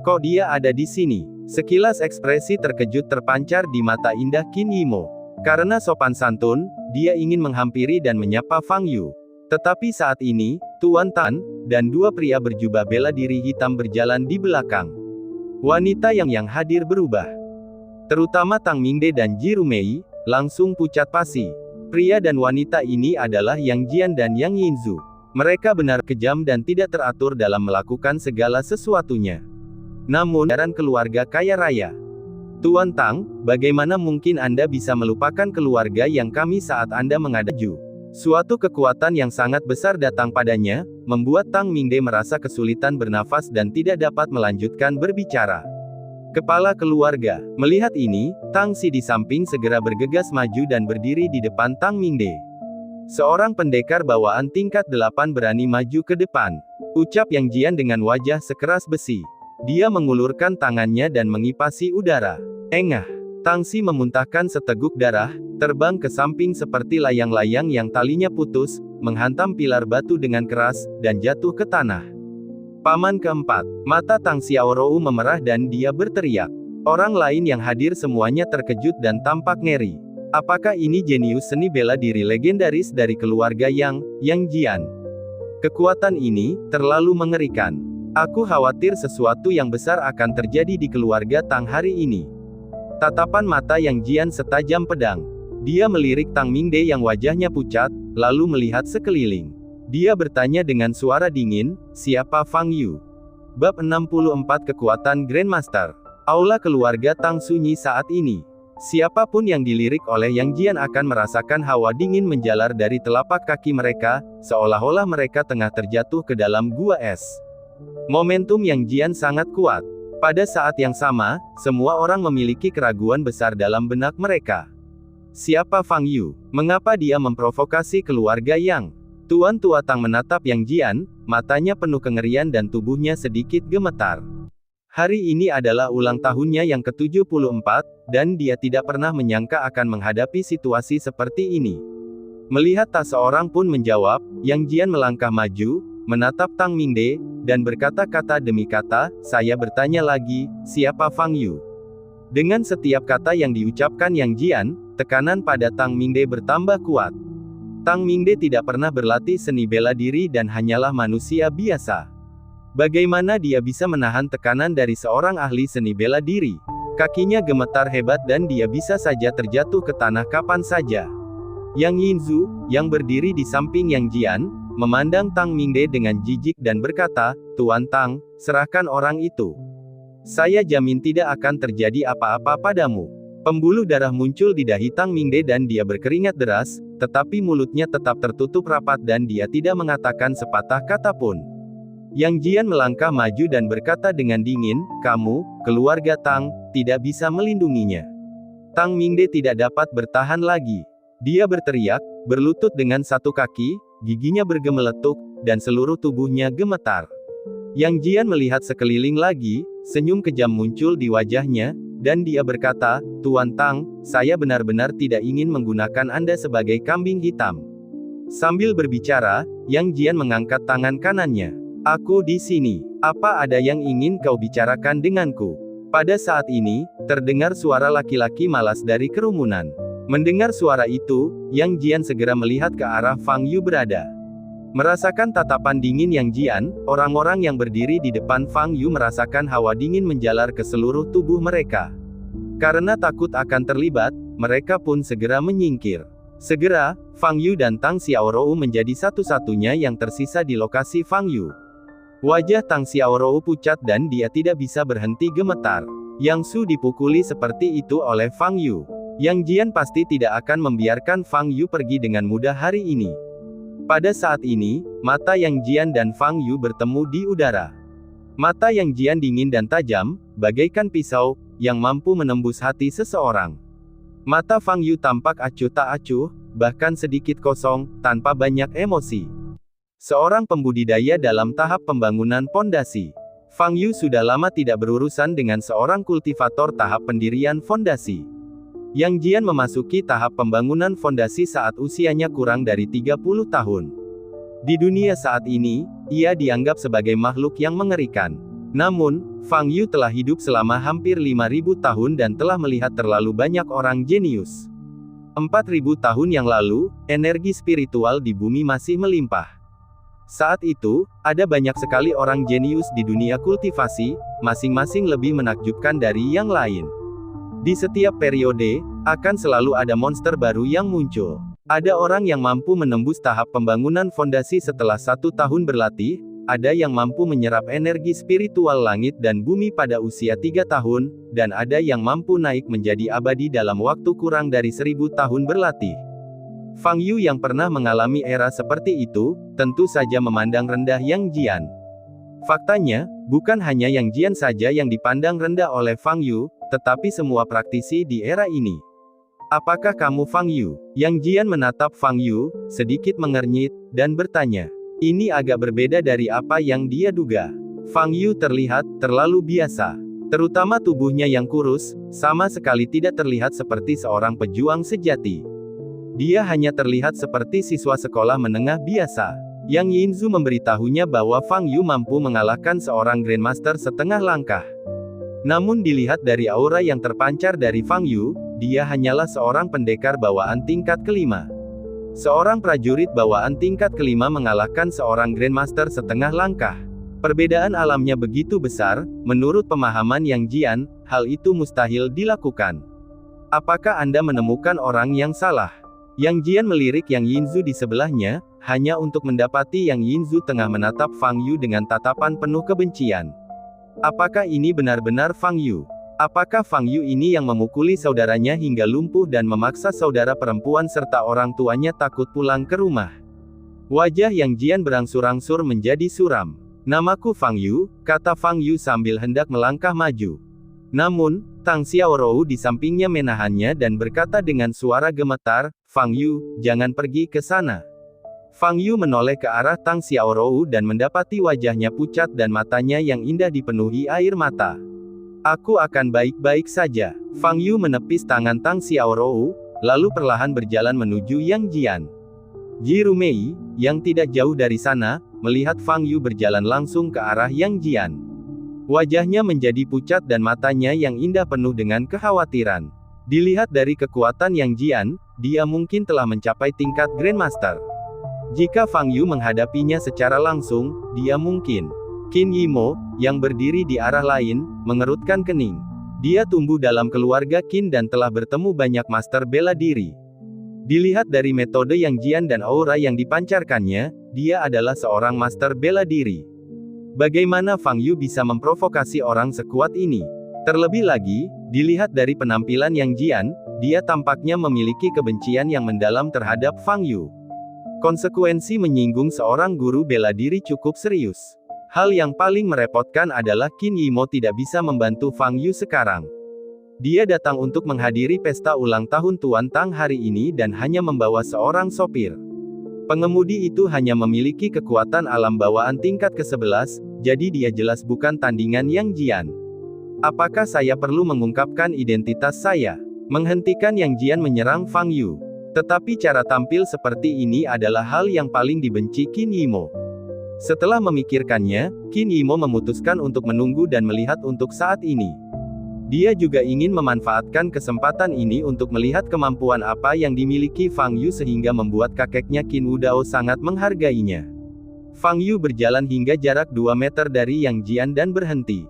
Kok dia ada di sini? Sekilas ekspresi terkejut terpancar di mata indah Qin Yimo. Karena sopan santun, dia ingin menghampiri dan menyapa Fang Yu. Tetapi saat ini, Tuan Tan, dan dua pria berjubah bela diri hitam berjalan di belakang. Wanita yang hadir berubah. Terutama Tang Mingde dan Ji Rumei, langsung pucat pasi. Pria dan wanita ini adalah Yang Jian dan Yang Yinzu. Mereka benar kejam dan tidak teratur dalam melakukan segala sesuatunya. Namun, jaran keluarga kaya raya. Tuan Tang, bagaimana mungkin Anda bisa melupakan keluarga yang kami saat Anda menghadapi? Suatu kekuatan yang sangat besar datang padanya, membuat Tang Mingde merasa kesulitan bernafas dan tidak dapat melanjutkan berbicara. Kepala keluarga. Melihat ini, Tang Si di samping segera bergegas maju dan berdiri di depan Tang Mingde. Seorang pendekar bawaan tingkat 8 berani maju ke depan. Ucap Yang Jian dengan wajah sekeras besi. Dia mengulurkan tangannya dan mengipasi udara. Engah. Tang Si memuntahkan seteguk darah, terbang ke samping seperti layang-layang yang talinya putus, menghantam pilar batu dengan keras, dan jatuh ke tanah. Paman keempat. Mata Tang Xiaorou memerah dan dia berteriak. Orang lain yang hadir semuanya terkejut dan tampak ngeri. Apakah ini jenius seni bela diri legendaris dari keluarga Yang Jian? Kekuatan ini terlalu mengerikan. Aku khawatir sesuatu yang besar akan terjadi di keluarga Tang hari ini. Tatapan mata Yang Jian setajam pedang. Dia melirik Tang Mingde yang wajahnya pucat, lalu melihat sekeliling. Dia bertanya dengan suara dingin, siapa Fang Yu? Bab 64 Kekuatan Grandmaster. Aula keluarga Tang sunyi saat ini. Siapapun yang dilirik oleh Yang Jian akan merasakan hawa dingin menjalar dari telapak kaki mereka, seolah-olah mereka tengah terjatuh ke dalam gua es. Momentum Yang Jian sangat kuat. Pada saat yang sama, semua orang memiliki keraguan besar dalam benak mereka. Siapa Fang Yu? Mengapa dia memprovokasi keluarga Yang? Tuan Tua Tang menatap Yang Jian, matanya penuh kengerian dan tubuhnya sedikit gemetar. Hari ini adalah ulang tahunnya yang ke-74, dan dia tidak pernah menyangka akan menghadapi situasi seperti ini. Melihat tak seorang pun menjawab, Yang Jian melangkah maju, menatap Tang Mingde, dan berkata kata demi kata, "Saya bertanya lagi, siapa Fang Yu?" Dengan setiap kata yang diucapkan Yang Jian, tekanan pada Tang Mingde bertambah kuat. Tang Mingde tidak pernah berlatih seni bela diri dan hanyalah manusia biasa. Bagaimana dia bisa menahan tekanan dari seorang ahli seni bela diri? Kakinya gemetar hebat dan dia bisa saja terjatuh ke tanah kapan saja. Yang Yinzu, yang berdiri di samping Yang Jian, memandang Tang Mingde dengan jijik dan berkata, "Tuan Tang, serahkan orang itu. Saya jamin tidak akan terjadi apa-apa padamu." Pembuluh darah muncul di dahi Tang Mingde dan dia berkeringat deras, tetapi mulutnya tetap tertutup rapat dan dia tidak mengatakan sepatah kata pun. Yang Jian melangkah maju dan berkata dengan dingin, "Kamu, keluarga Tang, tidak bisa melindunginya." Tang Mingde tidak dapat bertahan lagi. Dia berteriak, berlutut dengan satu kaki, giginya bergemeletuk, dan seluruh tubuhnya gemetar. Yang Jian melihat sekeliling lagi, senyum kejam muncul di wajahnya, dan dia berkata, "Tuan Tang, saya benar-benar tidak ingin menggunakan Anda sebagai kambing hitam." Sambil berbicara, Yang Jian mengangkat tangan kanannya. "Aku di sini. Apa ada yang ingin kau bicarakan denganku?" Pada saat ini, terdengar suara laki-laki malas dari kerumunan. Mendengar suara itu, Yang Jian segera melihat ke arah Fang Yu berada. Merasakan tatapan dingin Yang Jian, orang-orang yang berdiri di depan Fang Yu merasakan hawa dingin menjalar ke seluruh tubuh mereka. Karena takut akan terlibat, mereka pun segera menyingkir. Segera, Fang Yu dan Tang Xiaorou menjadi satu-satunya yang tersisa di lokasi Fang Yu. Wajah Tang Xiaorou pucat dan dia tidak bisa berhenti gemetar. Yang Su dipukuli seperti itu oleh Fang Yu. Yang Jian pasti tidak akan membiarkan Fang Yu pergi dengan mudah hari ini. Pada saat ini, mata Yang Jian dan Fang Yu bertemu di udara. Mata Yang Jian dingin dan tajam, bagaikan pisau, yang mampu menembus hati seseorang. Mata Fang Yu tampak acuh tak acuh, bahkan sedikit kosong, tanpa banyak emosi. Seorang pembudidaya dalam tahap pembangunan pondasi. Fang Yu sudah lama tidak berurusan dengan seorang kultivator tahap pendirian fondasi. Yang Jian memasuki tahap pembangunan fondasi saat usianya kurang dari 30 tahun. Di dunia saat ini, ia dianggap sebagai makhluk yang mengerikan. Namun, Fang Yu telah hidup selama hampir 5.000 tahun dan telah melihat terlalu banyak orang jenius. 4.000 tahun yang lalu, energi spiritual di bumi masih melimpah. Saat itu, ada banyak sekali orang jenius di dunia kultivasi, masing-masing lebih menakjubkan dari yang lain. Di setiap periode, akan selalu ada monster baru yang muncul. Ada orang yang mampu menembus tahap pembangunan fondasi setelah 1 tahun berlatih, ada yang mampu menyerap energi spiritual langit dan bumi pada usia 3 tahun, dan ada yang mampu naik menjadi abadi dalam waktu kurang dari 1.000 tahun berlatih. Fang Yu yang pernah mengalami era seperti itu, tentu saja memandang rendah Yang Jian. Faktanya, bukan hanya Yang Jian saja yang dipandang rendah oleh Fang Yu, tetapi semua praktisi di era ini. "Apakah kamu Fang Yu?" Yang Jian menatap Fang Yu, sedikit mengernyit, dan bertanya. Ini agak berbeda dari apa yang dia duga. Fang Yu terlihat terlalu biasa. Terutama tubuhnya yang kurus, sama sekali tidak terlihat seperti seorang pejuang sejati. Dia hanya terlihat seperti siswa sekolah menengah biasa. Yang Yinzu memberitahunya bahwa Fang Yu mampu mengalahkan seorang Grandmaster setengah langkah. Namun dilihat dari aura yang terpancar dari Fang Yu, dia hanyalah seorang pendekar bawaan tingkat kelima. Seorang prajurit bawaan tingkat kelima mengalahkan seorang Grandmaster setengah langkah. Perbedaan alamnya begitu besar, menurut pemahaman Yang Jian, hal itu mustahil dilakukan. Apakah Anda menemukan orang yang salah? Yang Jian melirik Yang Yinzu di sebelahnya, hanya untuk mendapati Yang Yinzu tengah menatap Fang Yu dengan tatapan penuh kebencian. Apakah ini benar-benar Fang Yu? Apakah Fang Yu ini yang memukuli saudaranya hingga lumpuh dan memaksa saudara perempuan serta orang tuanya takut pulang ke rumah? Wajah Yang Jian berangsur-angsur menjadi suram. "Namaku Fang Yu," kata Fang Yu sambil hendak melangkah maju. Namun, Tang Xiaorou di sampingnya menahannya dan berkata dengan suara gemetar, "Fang Yu, jangan pergi ke sana." Fang Yu menoleh ke arah Tang Xiaorou dan mendapati wajahnya pucat dan matanya yang indah dipenuhi air mata. "Aku akan baik-baik saja." Fang Yu menepis tangan Tang Xiaorou, lalu perlahan berjalan menuju Yang Jian. Ji Rumei, yang tidak jauh dari sana, melihat Fang Yu berjalan langsung ke arah Yang Jian. Wajahnya menjadi pucat dan matanya yang indah penuh dengan kekhawatiran. Dilihat dari kekuatan Yang Jian, dia mungkin telah mencapai tingkat Grandmaster. Jika Fang Yu menghadapinya secara langsung, dia mungkin. Qin Yimo, yang berdiri di arah lain, mengerutkan kening. Dia tumbuh dalam keluarga Qin dan telah bertemu banyak master bela diri. Dilihat dari metode Yang Jian dan aura yang dipancarkannya, dia adalah seorang master bela diri. Bagaimana Fang Yu bisa memprovokasi orang sekuat ini? Terlebih lagi, dilihat dari penampilan Yang Jian, dia tampaknya memiliki kebencian yang mendalam terhadap Fang Yu. Konsekuensi menyinggung seorang guru bela diri cukup serius. Hal yang paling merepotkan adalah Qin Yimo tidak bisa membantu Fang Yu sekarang. Dia datang untuk menghadiri pesta ulang tahun Tuan Tang hari ini dan hanya membawa seorang sopir. Pengemudi itu hanya memiliki kekuatan alam bawaan tingkat ke-11, jadi dia jelas bukan tandingan Yang Jian. Apakah saya perlu mengungkapkan identitas saya? Menghentikan Yang Jian menyerang Fang Yu. Tetapi cara tampil seperti ini adalah hal yang paling dibenci Qin Yimo. Setelah memikirkannya, Qin Yimo memutuskan untuk menunggu dan melihat untuk saat ini. Dia juga ingin memanfaatkan kesempatan ini untuk melihat kemampuan apa yang dimiliki Fang Yu sehingga membuat kakeknya Qin Wudao sangat menghargainya. Fang Yu berjalan hingga jarak 2 meter dari Yang Jian dan berhenti.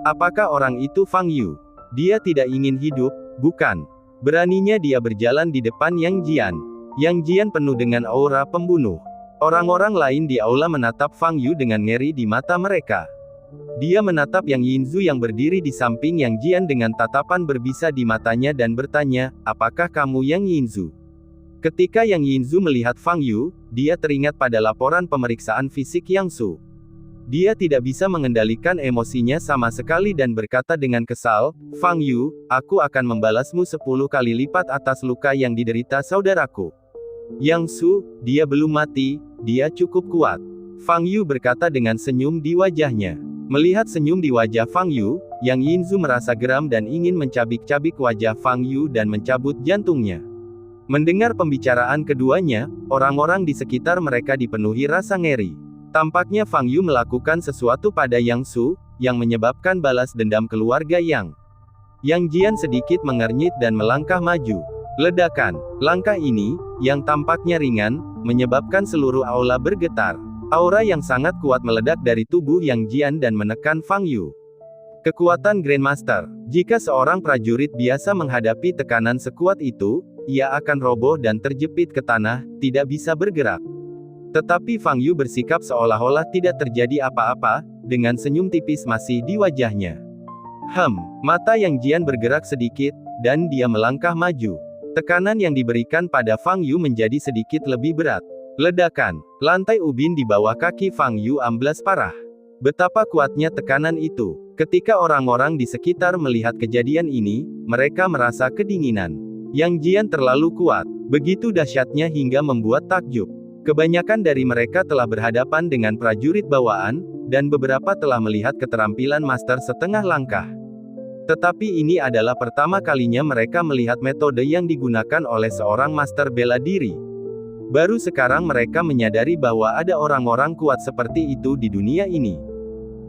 Apakah orang itu Fang Yu? Dia tidak ingin hidup, bukan? Beraninya dia berjalan di depan Yang Jian. Yang Jian penuh dengan aura pembunuh. Orang-orang lain di aula menatap Fang Yu dengan ngeri di mata mereka. Dia menatap Yang Yinzu yang berdiri di samping Yang Jian dengan tatapan berbisa di matanya dan bertanya, apakah kamu Yang Yinzu? Ketika Yang Yinzu melihat Fang Yu, dia teringat pada laporan pemeriksaan fisik Yang Su. Dia tidak bisa mengendalikan emosinya sama sekali dan berkata dengan kesal, Fang Yu, aku akan membalasmu 10 kali lipat atas luka yang diderita saudaraku. Yang Su, dia belum mati, dia cukup kuat. Fang Yu berkata dengan senyum di wajahnya. Melihat senyum di wajah Fang Yu, Yang Yinzu merasa geram dan ingin mencabik-cabik wajah Fang Yu dan mencabut jantungnya. Mendengar pembicaraan keduanya, orang-orang di sekitar mereka dipenuhi rasa ngeri. Tampaknya Fang Yu melakukan sesuatu pada Yang Su, yang menyebabkan balas dendam keluarga Yang. Yang Jian sedikit mengernyit dan melangkah maju. Ledakan. Langkah ini, yang tampaknya ringan, menyebabkan seluruh aula bergetar. Aura yang sangat kuat meledak dari tubuh Yang Jian dan menekan Fang Yu. Kekuatan Grandmaster. Jika seorang prajurit biasa menghadapi tekanan sekuat itu, ia akan roboh dan terjepit ke tanah, tidak bisa bergerak. Tetapi Fang Yu bersikap seolah-olah tidak terjadi apa-apa, dengan senyum tipis masih di wajahnya. Mata Yang Jian bergerak sedikit, dan dia melangkah maju. Tekanan yang diberikan pada Fang Yu menjadi sedikit lebih berat. Ledakan. Lantai ubin di bawah kaki Fang Yu amblas parah. Betapa kuatnya tekanan itu. Ketika orang-orang di sekitar melihat kejadian ini, mereka merasa kedinginan. Yang Jian terlalu kuat. Begitu dahsyatnya hingga membuat takjub. Kebanyakan dari mereka telah berhadapan dengan prajurit bawaan, dan beberapa telah melihat keterampilan master setengah langkah. Tetapi ini adalah pertama kalinya mereka melihat metode yang digunakan oleh seorang master bela diri. Baru sekarang mereka menyadari bahwa ada orang-orang kuat seperti itu di dunia ini.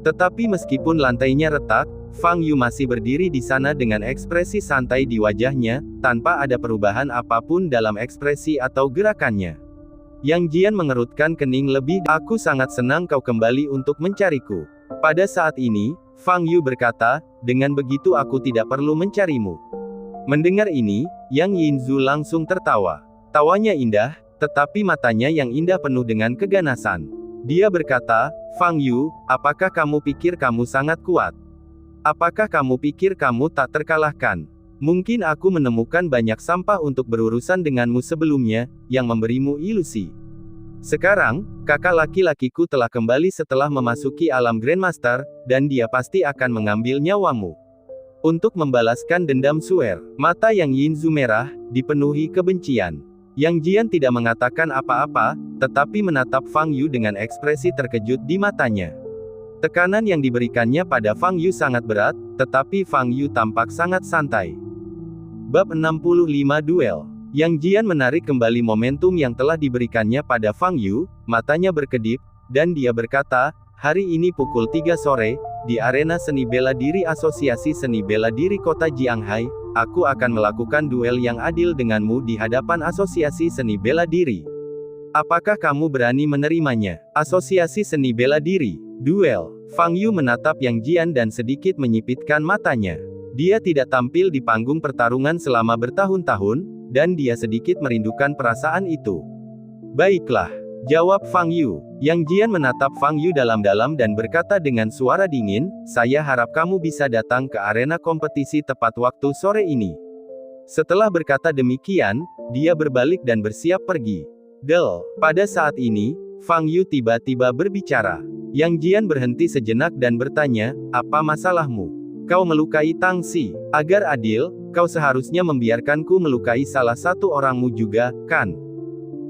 Tetapi meskipun lantainya retak, Fang Yu masih berdiri di sana dengan ekspresi santai di wajahnya, tanpa ada perubahan apapun dalam ekspresi atau gerakannya. Yang Jian mengerutkan kening lebih. Aku sangat senang kau kembali untuk mencariku. Pada saat ini, Fang Yu berkata, dengan begitu aku tidak perlu mencarimu. Mendengar ini, Yang Yinzu langsung tertawa. Tawanya indah, tetapi matanya yang indah penuh dengan keganasan. Dia berkata, Fang Yu, apakah kamu pikir kamu sangat kuat? Apakah kamu pikir kamu tak terkalahkan? Mungkin aku menemukan banyak sampah untuk berurusan denganmu sebelumnya, yang memberimu ilusi. Sekarang, kakak laki-lakiku telah kembali setelah memasuki alam Grandmaster, dan dia pasti akan mengambil nyawamu. Untuk membalaskan dendam Suer, mata Yang Yinzu merah, dipenuhi kebencian. Yang Jian tidak mengatakan apa-apa, tetapi menatap Fang Yu dengan ekspresi terkejut di matanya. Tekanan yang diberikannya pada Fang Yu sangat berat, tetapi Fang Yu tampak sangat santai. Bab 65 Duel. Yang Jian menarik kembali momentum yang telah diberikannya pada Fang Yu, matanya berkedip, dan dia berkata, hari ini pukul 3 sore, di arena seni bela diri Asosiasi Seni Bela Diri Kota Jianghai, aku akan melakukan duel yang adil denganmu di hadapan Asosiasi Seni Bela Diri. Apakah kamu berani menerimanya? Asosiasi Seni Bela Diri. Duel. Fang Yu menatap Yang Jian dan sedikit menyipitkan matanya. Dia tidak tampil di panggung pertarungan selama bertahun-tahun, dan dia sedikit merindukan perasaan itu. Baiklah, jawab Fang Yu. Yang Jian menatap Fang Yu dalam-dalam dan berkata dengan suara dingin, saya harap kamu bisa datang ke arena kompetisi tepat waktu sore ini. Setelah berkata demikian, dia berbalik dan bersiap pergi. Pada saat ini, Fang Yu tiba-tiba berbicara. Yang Jian berhenti sejenak dan bertanya, apa masalahmu? Kau melukai Tang Xi. Agar adil, kau seharusnya membiarkanku melukai salah satu orangmu juga, kan?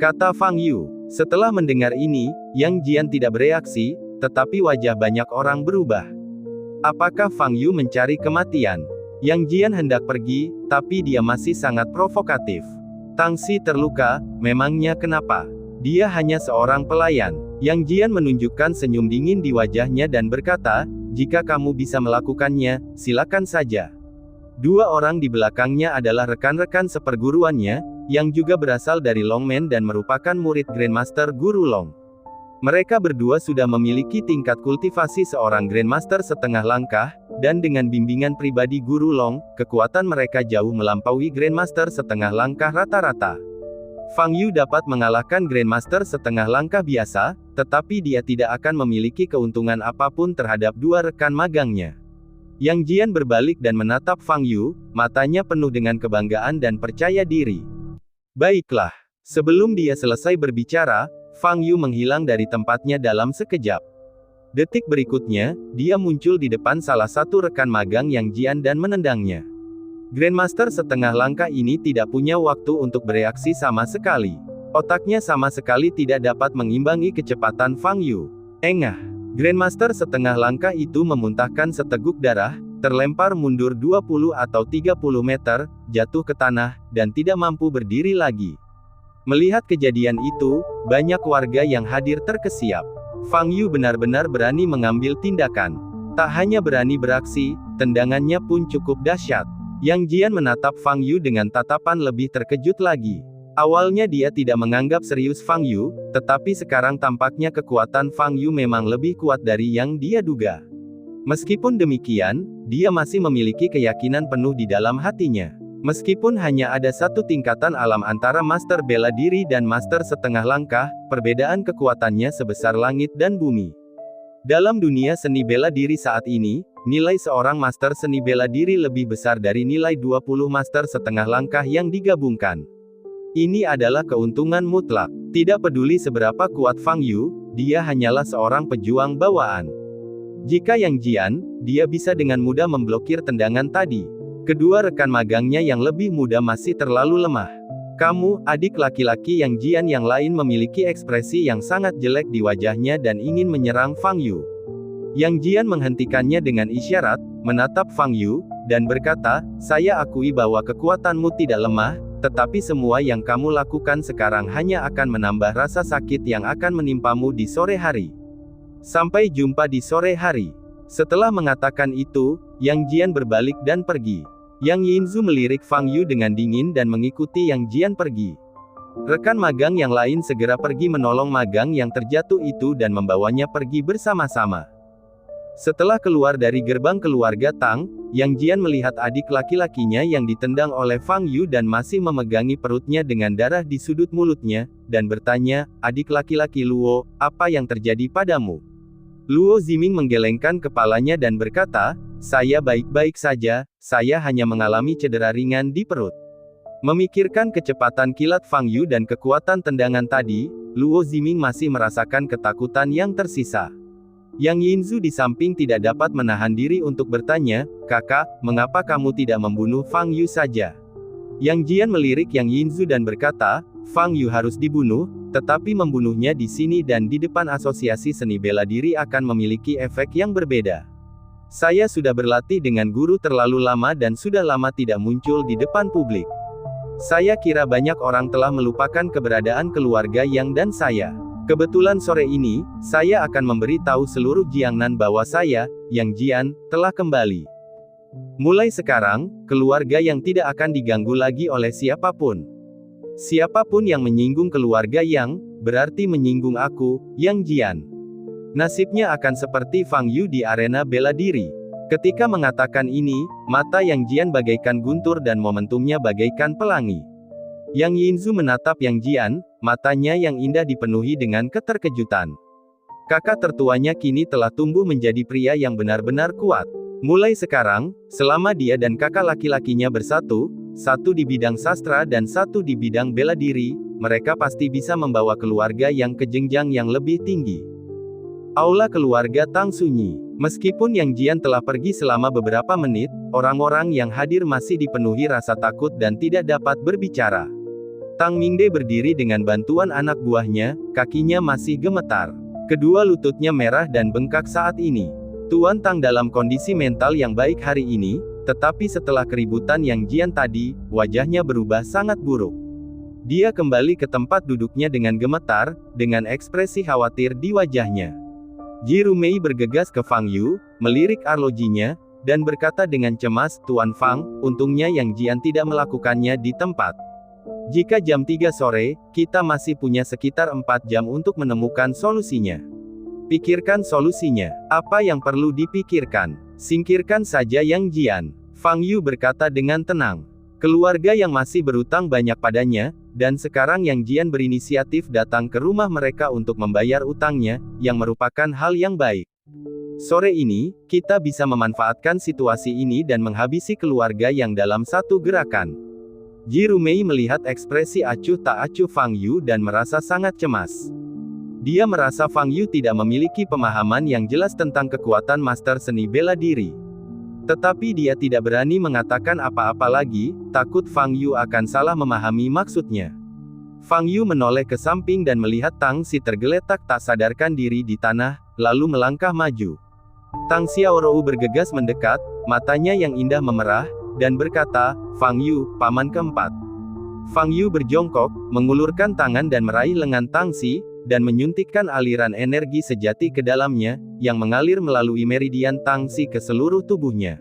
Kata Fang Yu. Setelah mendengar ini, Yang Jian tidak bereaksi, tetapi wajah banyak orang berubah. Apakah Fang Yu mencari kematian? Yang Jian hendak pergi, tapi dia masih sangat provokatif. Tang Xi terluka, memangnya kenapa? Dia hanya seorang pelayan. Yang Jian menunjukkan senyum dingin di wajahnya dan berkata, jika kamu bisa melakukannya, silakan saja. Dua orang di belakangnya adalah rekan-rekan seperguruannya, yang juga berasal dari Longmen dan merupakan murid Grandmaster Guru Long. Mereka berdua sudah memiliki tingkat kultivasi seorang Grandmaster setengah langkah, dan dengan bimbingan pribadi Guru Long, kekuatan mereka jauh melampaui Grandmaster setengah langkah rata-rata. Fang Yu dapat mengalahkan Grandmaster setengah langkah biasa, tetapi dia tidak akan memiliki keuntungan apapun terhadap dua rekan magangnya. Yang Jian berbalik dan menatap Fang Yu, matanya penuh dengan kebanggaan dan percaya diri. Baiklah. Sebelum dia selesai berbicara, Fang Yu menghilang dari tempatnya dalam sekejap. Detik berikutnya, dia muncul di depan salah satu rekan magang Yang Jian dan menendangnya. Grandmaster setengah langkah ini tidak punya waktu untuk bereaksi sama sekali. Otaknya sama sekali tidak dapat mengimbangi kecepatan Fang Yu. Engah. Grandmaster setengah langkah itu memuntahkan seteguk darah, terlempar mundur 20 atau 30 meter, jatuh ke tanah, dan tidak mampu berdiri lagi. Melihat kejadian itu, banyak warga yang hadir terkesiap. Fang Yu benar-benar berani mengambil tindakan. Tak hanya berani beraksi, tendangannya pun cukup dahsyat. Yang Jian menatap Fang Yu dengan tatapan lebih terkejut lagi. Awalnya dia tidak menganggap serius Fang Yu, tetapi sekarang tampaknya kekuatan Fang Yu memang lebih kuat dari yang dia duga. Meskipun demikian, dia masih memiliki keyakinan penuh di dalam hatinya. Meskipun hanya ada satu tingkatan alam antara Master Bela Diri dan Master Setengah Langkah, perbedaan kekuatannya sebesar langit dan bumi. Dalam dunia seni bela diri saat ini, nilai seorang Master Seni Bela Diri lebih besar dari nilai 20 Master Setengah Langkah yang digabungkan. Ini adalah keuntungan mutlak. Tidak peduli seberapa kuat Fang Yu, dia hanyalah seorang pejuang bawaan. Jika Yang Jian, dia bisa dengan mudah memblokir tendangan tadi. Kedua rekan magangnya yang lebih muda masih terlalu lemah. Kamu, adik laki-laki Yang Jian yang lain memiliki ekspresi yang sangat jelek di wajahnya dan ingin menyerang Fang Yu. Yang Jian menghentikannya dengan isyarat, menatap Fang Yu, dan berkata, saya akui bahwa kekuatanmu tidak lemah, tetapi semua yang kamu lakukan sekarang hanya akan menambah rasa sakit yang akan menimpamu di sore hari. Sampai jumpa di sore hari. Setelah mengatakan itu, Yang Jian berbalik dan pergi. Yang Yinzu melirik Fang Yu dengan dingin dan mengikuti Yang Jian pergi. Rekan magang yang lain segera pergi menolong magang yang terjatuh itu dan membawanya pergi bersama-sama. Setelah keluar dari gerbang keluarga Tang, Yang Jian melihat adik laki-lakinya yang ditendang oleh Fang Yu dan masih memegangi perutnya dengan darah di sudut mulutnya, dan bertanya, adik laki-laki Luo, apa yang terjadi padamu? Luo Ziming menggelengkan kepalanya dan berkata, saya baik-baik saja, saya hanya mengalami cedera ringan di perut. Memikirkan kecepatan kilat Fang Yu dan kekuatan tendangan tadi, Luo Ziming masih merasakan ketakutan yang tersisa. Yang Yinzu di samping tidak dapat menahan diri untuk bertanya, kakak, mengapa kamu tidak membunuh Fang Yu saja? Yang Jian melirik Yang Yinzu dan berkata, Fang Yu harus dibunuh, tetapi membunuhnya di sini dan di depan Asosiasi Seni Bela Diri akan memiliki efek yang berbeda. Saya sudah berlatih dengan guru terlalu lama dan sudah lama tidak muncul di depan publik. Saya kira banyak orang telah melupakan keberadaan keluarga Yang dan saya. Kebetulan sore ini, saya akan memberitahu seluruh Jiangnan bahwa saya, Yang Jian, telah kembali. Mulai sekarang, keluarga yang tidak akan diganggu lagi oleh siapapun. Siapapun yang menyinggung keluarga Yang, berarti menyinggung aku, Yang Jian. Nasibnya akan seperti Fang Yu di arena bela diri. Ketika mengatakan ini, mata Yang Jian bagaikan guntur dan momentumnya bagaikan pelangi. Yang Yinzu menatap Yang Jian, matanya yang indah dipenuhi dengan keterkejutan. Kakak tertuanya kini telah tumbuh menjadi pria yang benar-benar kuat. Mulai sekarang, selama dia dan kakak laki-lakinya bersatu, satu di bidang sastra dan satu di bidang bela diri, mereka pasti bisa membawa keluarga yang ke jenjang yang lebih tinggi. Aula keluarga Tang sunyi. Meskipun Yang Jian telah pergi selama beberapa menit, orang-orang yang hadir masih dipenuhi rasa takut dan tidak dapat berbicara. Tang Mingde berdiri dengan bantuan anak buahnya, kakinya masih gemetar. Kedua lututnya merah dan bengkak saat ini. Tuan Tang dalam kondisi mental yang baik hari ini, tetapi setelah keributan Yang Jian tadi, wajahnya berubah sangat buruk. Dia kembali ke tempat duduknya dengan gemetar, dengan ekspresi khawatir di wajahnya. Ji Rumei bergegas ke Fang Yu, melirik arlojinya, dan berkata dengan cemas, "Tuan Fang, untungnya Yang Jian tidak melakukannya di tempat. Jika jam 3 sore, kita masih punya sekitar 4 jam untuk menemukan solusinya. Pikirkan solusinya. Apa yang perlu dipikirkan? Singkirkan saja Yang Jian." Fang Yu berkata dengan tenang. Keluarga yang masih berutang banyak padanya, dan sekarang Yang Jian berinisiatif datang ke rumah mereka untuk membayar utangnya, yang merupakan hal yang baik. Sore ini, kita bisa memanfaatkan situasi ini dan menghabisi keluarga yang dalam satu gerakan. Ji Rumei melihat ekspresi acuh tak acuh Fang Yu dan merasa sangat cemas. Dia merasa Fang Yu tidak memiliki pemahaman yang jelas tentang kekuatan master seni bela diri. Tetapi dia tidak berani mengatakan apa-apa lagi, takut Fang Yu akan salah memahami maksudnya. Fang Yu menoleh ke samping dan melihat Tang Si tergeletak tak sadarkan diri di tanah, lalu melangkah maju. Tang Xiaorou bergegas mendekat, matanya yang indah memerah, dan berkata, "Fang Yu, paman keempat." Fang Yu berjongkok, mengulurkan tangan dan meraih lengan Tang Si, dan menyuntikkan aliran energi sejati ke dalamnya, yang mengalir melalui meridian Tang Si ke seluruh tubuhnya.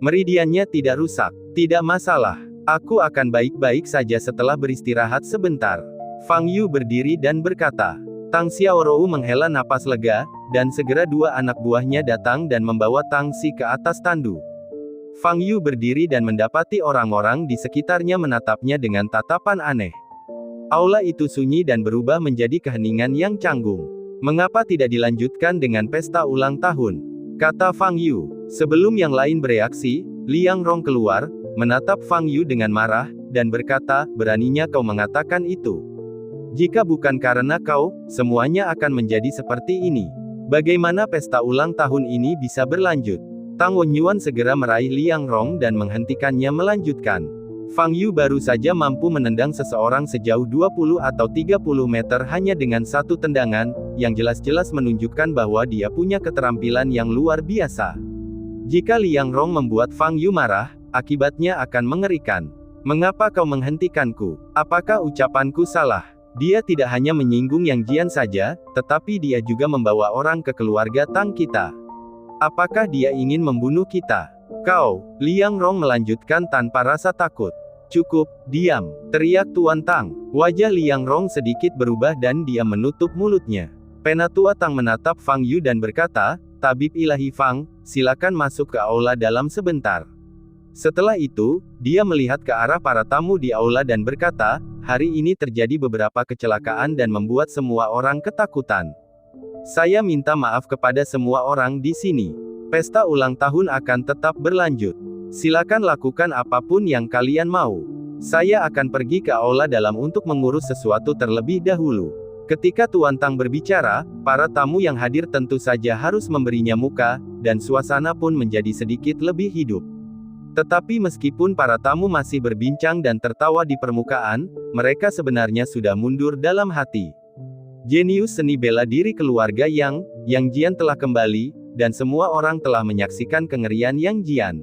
Meridiannya tidak rusak. Tidak masalah. Aku akan baik-baik saja setelah beristirahat sebentar. Fang Yu berdiri dan berkata. Tang Xiaorou menghela napas lega, dan segera dua anak buahnya datang dan membawa Tang Si ke atas tandu. Fang Yu berdiri dan mendapati orang-orang di sekitarnya menatapnya dengan tatapan aneh. Aula itu sunyi dan berubah menjadi keheningan yang canggung. "Mengapa tidak dilanjutkan dengan pesta ulang tahun?" kata Fang Yu. Sebelum yang lain bereaksi, Liang Rong keluar, menatap Fang Yu dengan marah, dan berkata, "Beraninya kau mengatakan itu? Jika bukan karena kau, semuanya akan menjadi seperti ini. Bagaimana pesta ulang tahun ini bisa berlanjut?" Tang Wenyuan segera meraih Liang Rong dan menghentikannya melanjutkan. Fang Yu baru saja mampu menendang seseorang sejauh 20 atau 30 meter hanya dengan satu tendangan, yang jelas-jelas menunjukkan bahwa dia punya keterampilan yang luar biasa. Jika Liang Rong membuat Fang Yu marah, akibatnya akan mengerikan. "Mengapa kau menghentikanku? Apakah ucapanku salah?" Dia tidak hanya menyinggung Yang Jian saja, tetapi dia juga membawa orang ke keluarga Tang kita. Apakah dia ingin membunuh kita? "Kau," Liang Rong melanjutkan tanpa rasa takut. "Cukup, diam," teriak Tuan Tang. Wajah Liang Rong sedikit berubah dan dia menutup mulutnya. Penatua Tang menatap Fang Yu dan berkata, "Tabib ilahi Fang, silakan masuk ke aula dalam sebentar." Setelah itu, dia melihat ke arah para tamu di aula dan berkata, "Hari ini terjadi beberapa kecelakaan dan membuat semua orang ketakutan. Saya minta maaf kepada semua orang di sini. Pesta ulang tahun akan tetap berlanjut. Silakan lakukan apapun yang kalian mau. Saya akan pergi ke aula dalam untuk mengurus sesuatu terlebih dahulu." Ketika Tuan Tang berbicara, para tamu yang hadir tentu saja harus memberinya muka, dan suasana pun menjadi sedikit lebih hidup. Tetapi meskipun para tamu masih berbincang dan tertawa di permukaan, mereka sebenarnya sudah mundur dalam hati. Jenius seni bela diri keluarga Yang Jian telah kembali, dan semua orang telah menyaksikan kengerian Yang Jian.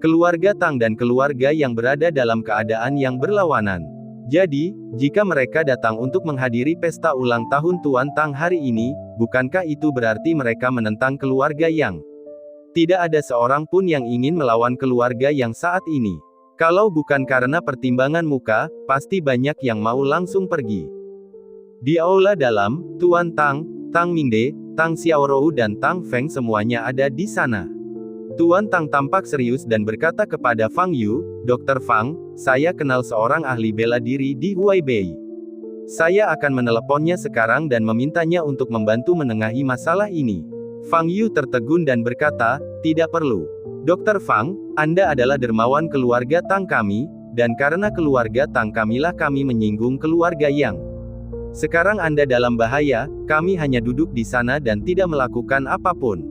Keluarga Tang dan keluarga yang berada dalam keadaan yang berlawanan. Jadi, jika mereka datang untuk menghadiri pesta ulang tahun Tuan Tang hari ini, bukankah itu berarti mereka menentang keluarga Yang? Tidak ada seorang pun yang ingin melawan keluarga Yang saat ini. Kalau bukan karena pertimbangan muka, pasti banyak yang mau langsung pergi. Di aula dalam, Tuan Tang, Tang Mingde, Tang Xiaorou dan Tang Feng semuanya ada di sana. Tuan Tang tampak serius dan berkata kepada Fang Yu, "Dr. Fang, saya kenal seorang ahli bela diri di Huaibei. Saya akan meneleponnya sekarang dan memintanya untuk membantu menengahi masalah ini." Fang Yu tertegun dan berkata, "Tidak perlu. Dr. Fang, Anda adalah dermawan keluarga Tang kami, dan karena keluarga Tang kamilah kami menyinggung keluarga Yang. Sekarang Anda dalam bahaya, kami hanya duduk di sana dan tidak melakukan apapun.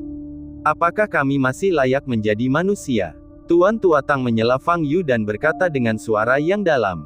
Apakah kami masih layak menjadi manusia?" Tuan Tua Tang menyela Fang Yu dan berkata dengan suara yang dalam.